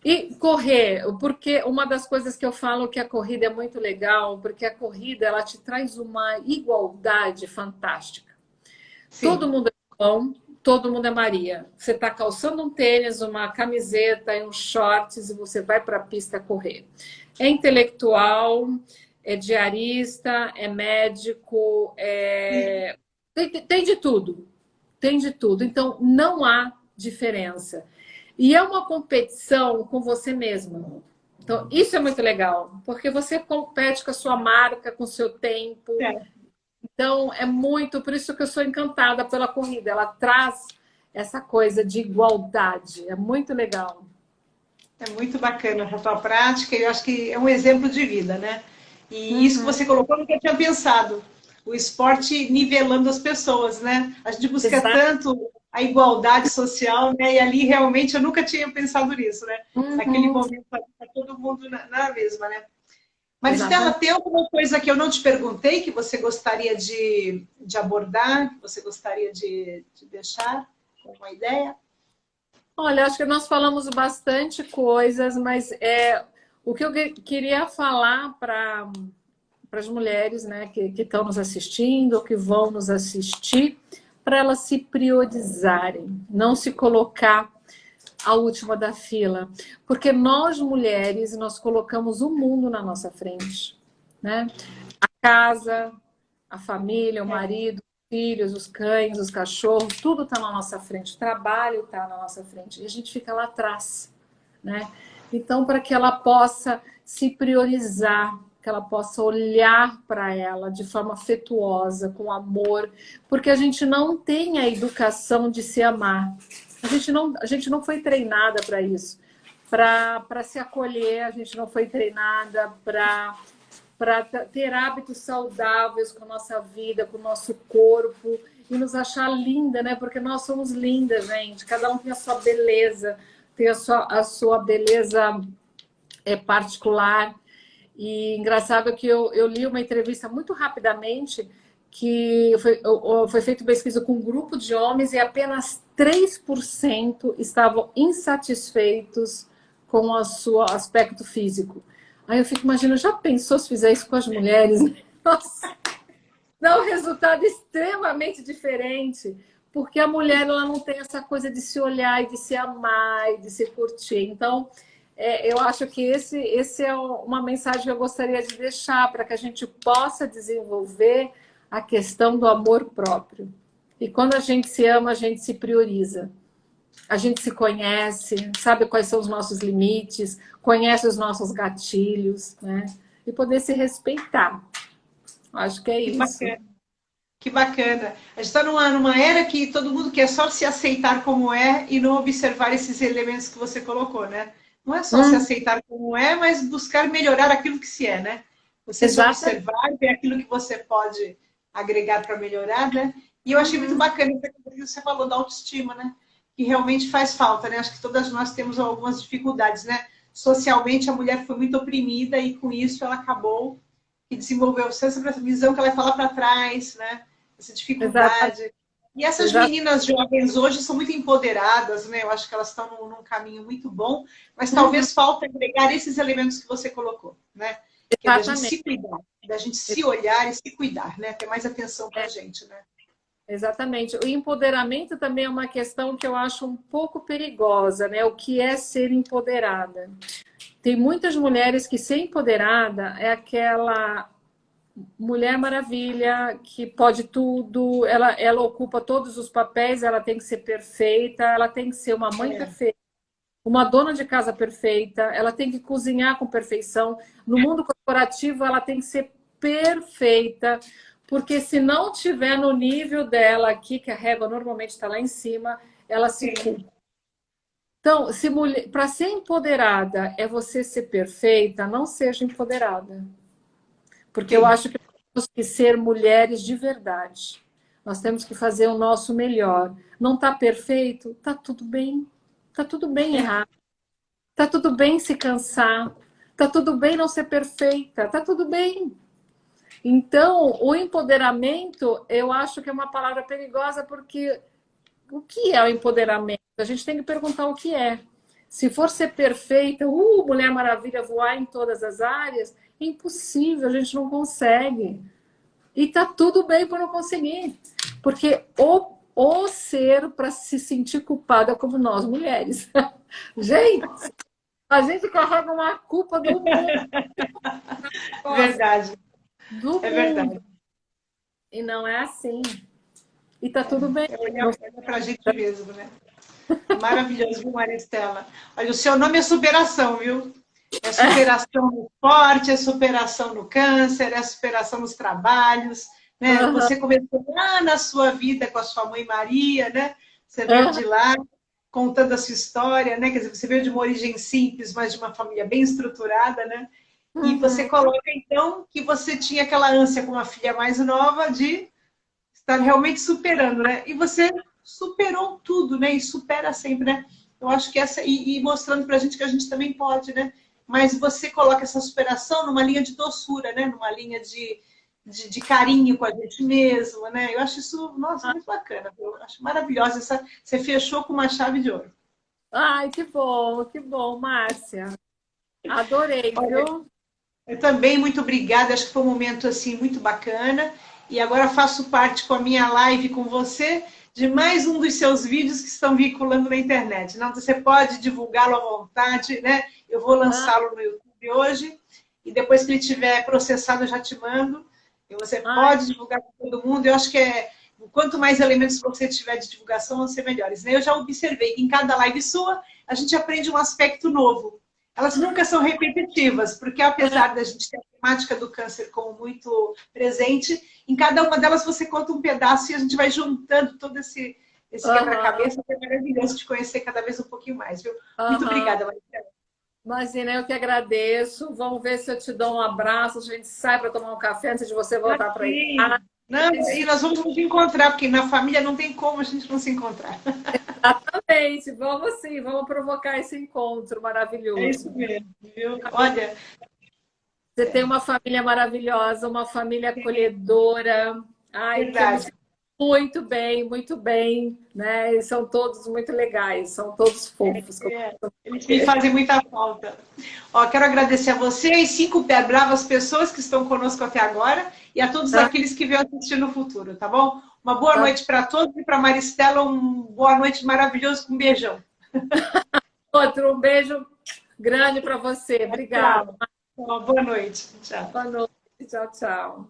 E correr, porque uma das coisas que eu falo que a corrida é muito legal, porque a corrida ela te traz uma igualdade fantástica. Todo Sim. mundo é bom, todo mundo é Maria. Você está calçando um tênis, uma camiseta e uns shorts e você vai para a pista correr. É intelectual, é diarista, é médico, tem de tudo. Tem de tudo. Então, não há diferença. E é uma competição com você mesma. Então, isso é muito legal, porque você compete com a sua marca, com o seu tempo. É. Então, é muito, por isso que eu sou encantada pela corrida. Ela traz essa coisa de igualdade. É muito legal. É muito bacana essa tua prática, e eu acho que é um exemplo de vida, né? E isso que Uhum. você colocou, eu nunca tinha pensado. O esporte nivelando as pessoas, né? A gente busca Exato. tanto a igualdade social, né? E ali realmente eu nunca tinha pensado nisso, né? Naquele Uhum. momento está todo mundo na mesma, né? Mas, Estela, Exatamente. tem alguma coisa que eu não te perguntei que você gostaria de abordar, que você gostaria de deixar com uma ideia? Olha, acho que nós falamos bastante coisas, mas o que eu queria falar para as mulheres, né, que estão nos assistindo, que vão nos assistir, para elas se priorizarem, não se colocar a última da fila, porque nós mulheres nós colocamos o mundo na nossa frente, né? A casa, a família, o marido, os filhos, os cães, os cachorros, tudo está na nossa frente, o trabalho está na nossa frente e a gente fica lá atrás, né? Então, para que ela possa se priorizar, que ela possa olhar para ela de forma afetuosa, com amor, porque a gente não tem a educação de se amar. A gente não foi treinada para isso, para se acolher, a gente não foi treinada para ter hábitos saudáveis com a nossa vida, com o nosso corpo e nos achar linda, né? Porque nós somos lindas, gente. Cada um tem a sua beleza, tem a sua beleza particular. E engraçado que eu li uma entrevista muito rapidamente que foi feita pesquisa com um grupo de homens e apenas 3% estavam insatisfeitos com o seu aspecto físico. Aí eu fico imaginando, já pensou se fizer isso com as mulheres? Nossa, dá um resultado extremamente diferente, porque a mulher ela não tem essa coisa de se olhar e de se amar e de se curtir. Então, eu acho que esse é uma mensagem que eu gostaria de deixar para que a gente possa desenvolver a questão do amor próprio. E quando a gente se ama, a gente se prioriza. a gente se conhece, sabe quais são os nossos limites, conhece os nossos gatilhos, né? E poder se respeitar. Acho que é Que isso. bacana. Que bacana. A gente está numa era que todo mundo quer só se aceitar como é e não observar esses elementos que você colocou, né? Não é só se aceitar como é, mas buscar melhorar aquilo que se é, né? Você se observar, ver aquilo que você pode agregar para melhorar, né? E eu achei muito bacana o que você falou da autoestima, né? Que realmente faz falta, né? Acho que todas nós temos algumas dificuldades, né? Socialmente, a mulher foi muito oprimida e com isso ela acabou e desenvolveu essa visão que ela vai falar para trás, né? Essa dificuldade. E essas meninas jovens hoje são muito empoderadas, né? Eu acho que elas estão num caminho muito bom, mas talvez falta agregar esses elementos que você colocou, né? Que é da gente se cuidar, da gente se olhar e se cuidar, né? Ter mais atenção para a gente, né? Exatamente. O empoderamento também é uma questão que eu acho um pouco perigosa, né? O que é ser empoderada? Tem muitas mulheres que ser empoderada é aquela Mulher Maravilha, que pode tudo, ela ocupa todos os papéis, ela tem que ser perfeita, ela tem que ser uma mãe perfeita, uma dona de casa perfeita, ela tem que cozinhar com perfeição. No mundo corporativo, ela tem que ser perfeita, porque se não tiver no nível dela aqui, que a régua normalmente está lá em cima, ela se culpa. Então, para ser empoderada é você ser perfeita, não seja empoderada. Porque eu acho que temos que ser mulheres de verdade. Nós temos que fazer o nosso melhor. Não está perfeito? Está tudo bem. Está tudo bem errar. Está tudo bem se cansar. Está tudo bem não ser perfeita. Está tudo bem. Então, o empoderamento, eu acho que é uma palavra perigosa, porque o que é o empoderamento? A gente tem que perguntar o que é. Se for ser perfeita, Mulher Maravilha, voar em todas as áreas, é impossível, a gente não consegue. E tá tudo bem por não conseguir. Porque o ser para se sentir culpada como nós, mulheres. Gente, a gente carrega uma culpa do mundo. Verdade. Do mundo. Verdade. E não é assim. E tá tudo bem. Olha para a gente mesmo, né? Maravilhoso, viu, Maristela? Olha, o seu nome é superação, viu? É superação no esporte, é superação no câncer, é superação nos trabalhos, né? Você começou lá na sua vida com a sua mãe Maria, né? Você veio de lá contando a sua história, né? Quer dizer, você veio de uma origem simples, mas de uma família bem estruturada, né? E você coloca, então, que você tinha aquela ânsia com uma filha mais nova de estar realmente superando, né? E você superou tudo, né? E supera sempre, né? Eu acho que essa... E mostrando pra gente que a gente também pode, né? Mas você coloca essa superação numa linha de doçura, né? Numa linha de carinho com a gente mesmo, né? Eu acho isso, nossa, muito bacana. Eu acho maravilhosa essa... Você fechou com uma chave de ouro. Ai, que bom, Márcia. Adorei, viu? Eu também, muito obrigada. Acho que foi um momento, assim, muito bacana. E agora faço parte com a minha live com você de mais um dos seus vídeos que estão vinculando na internet. Não, você pode divulgá-lo à vontade, né? Eu vou lançá-lo no YouTube hoje e depois que ele estiver processado eu já te mando. E você pode divulgar com todo mundo. Eu acho que quanto mais elementos você tiver de divulgação, vão ser melhores, né? Eu já observei que em cada live sua a gente aprende um aspecto novo. Elas nunca são repetitivas, porque apesar da gente ter a temática do câncer como muito presente, em cada uma delas você conta um pedaço e a gente vai juntando todo esse quebra-cabeça, que é maravilhoso de conhecer cada vez um pouquinho mais, viu? Muito obrigada, Maricela. Imagina, eu que agradeço. Vamos ver se eu te dou um abraço, a gente sai para tomar um café antes de você voltar para aí. Não, e nós vamos nos encontrar, porque na família não tem como a gente não se encontrar. Exatamente, vamos sim, vamos provocar esse encontro maravilhoso. É isso mesmo, viu? Olha... Você tem uma família maravilhosa, uma família acolhedora. Ai, verdade. Muito bem, né? E são todos muito legais, são todos fofos. Eles me fazem muita falta. Ó, quero agradecer a você e 5 bravas pessoas que estão conosco até agora e a todos aqueles que vão assistir no futuro, tá bom? Uma boa noite para todos e para Maristela, boa noite maravilhoso com um beijão. Um beijo grande para você. Obrigada. Boa noite. Tchau. Boa noite. Tchau, tchau.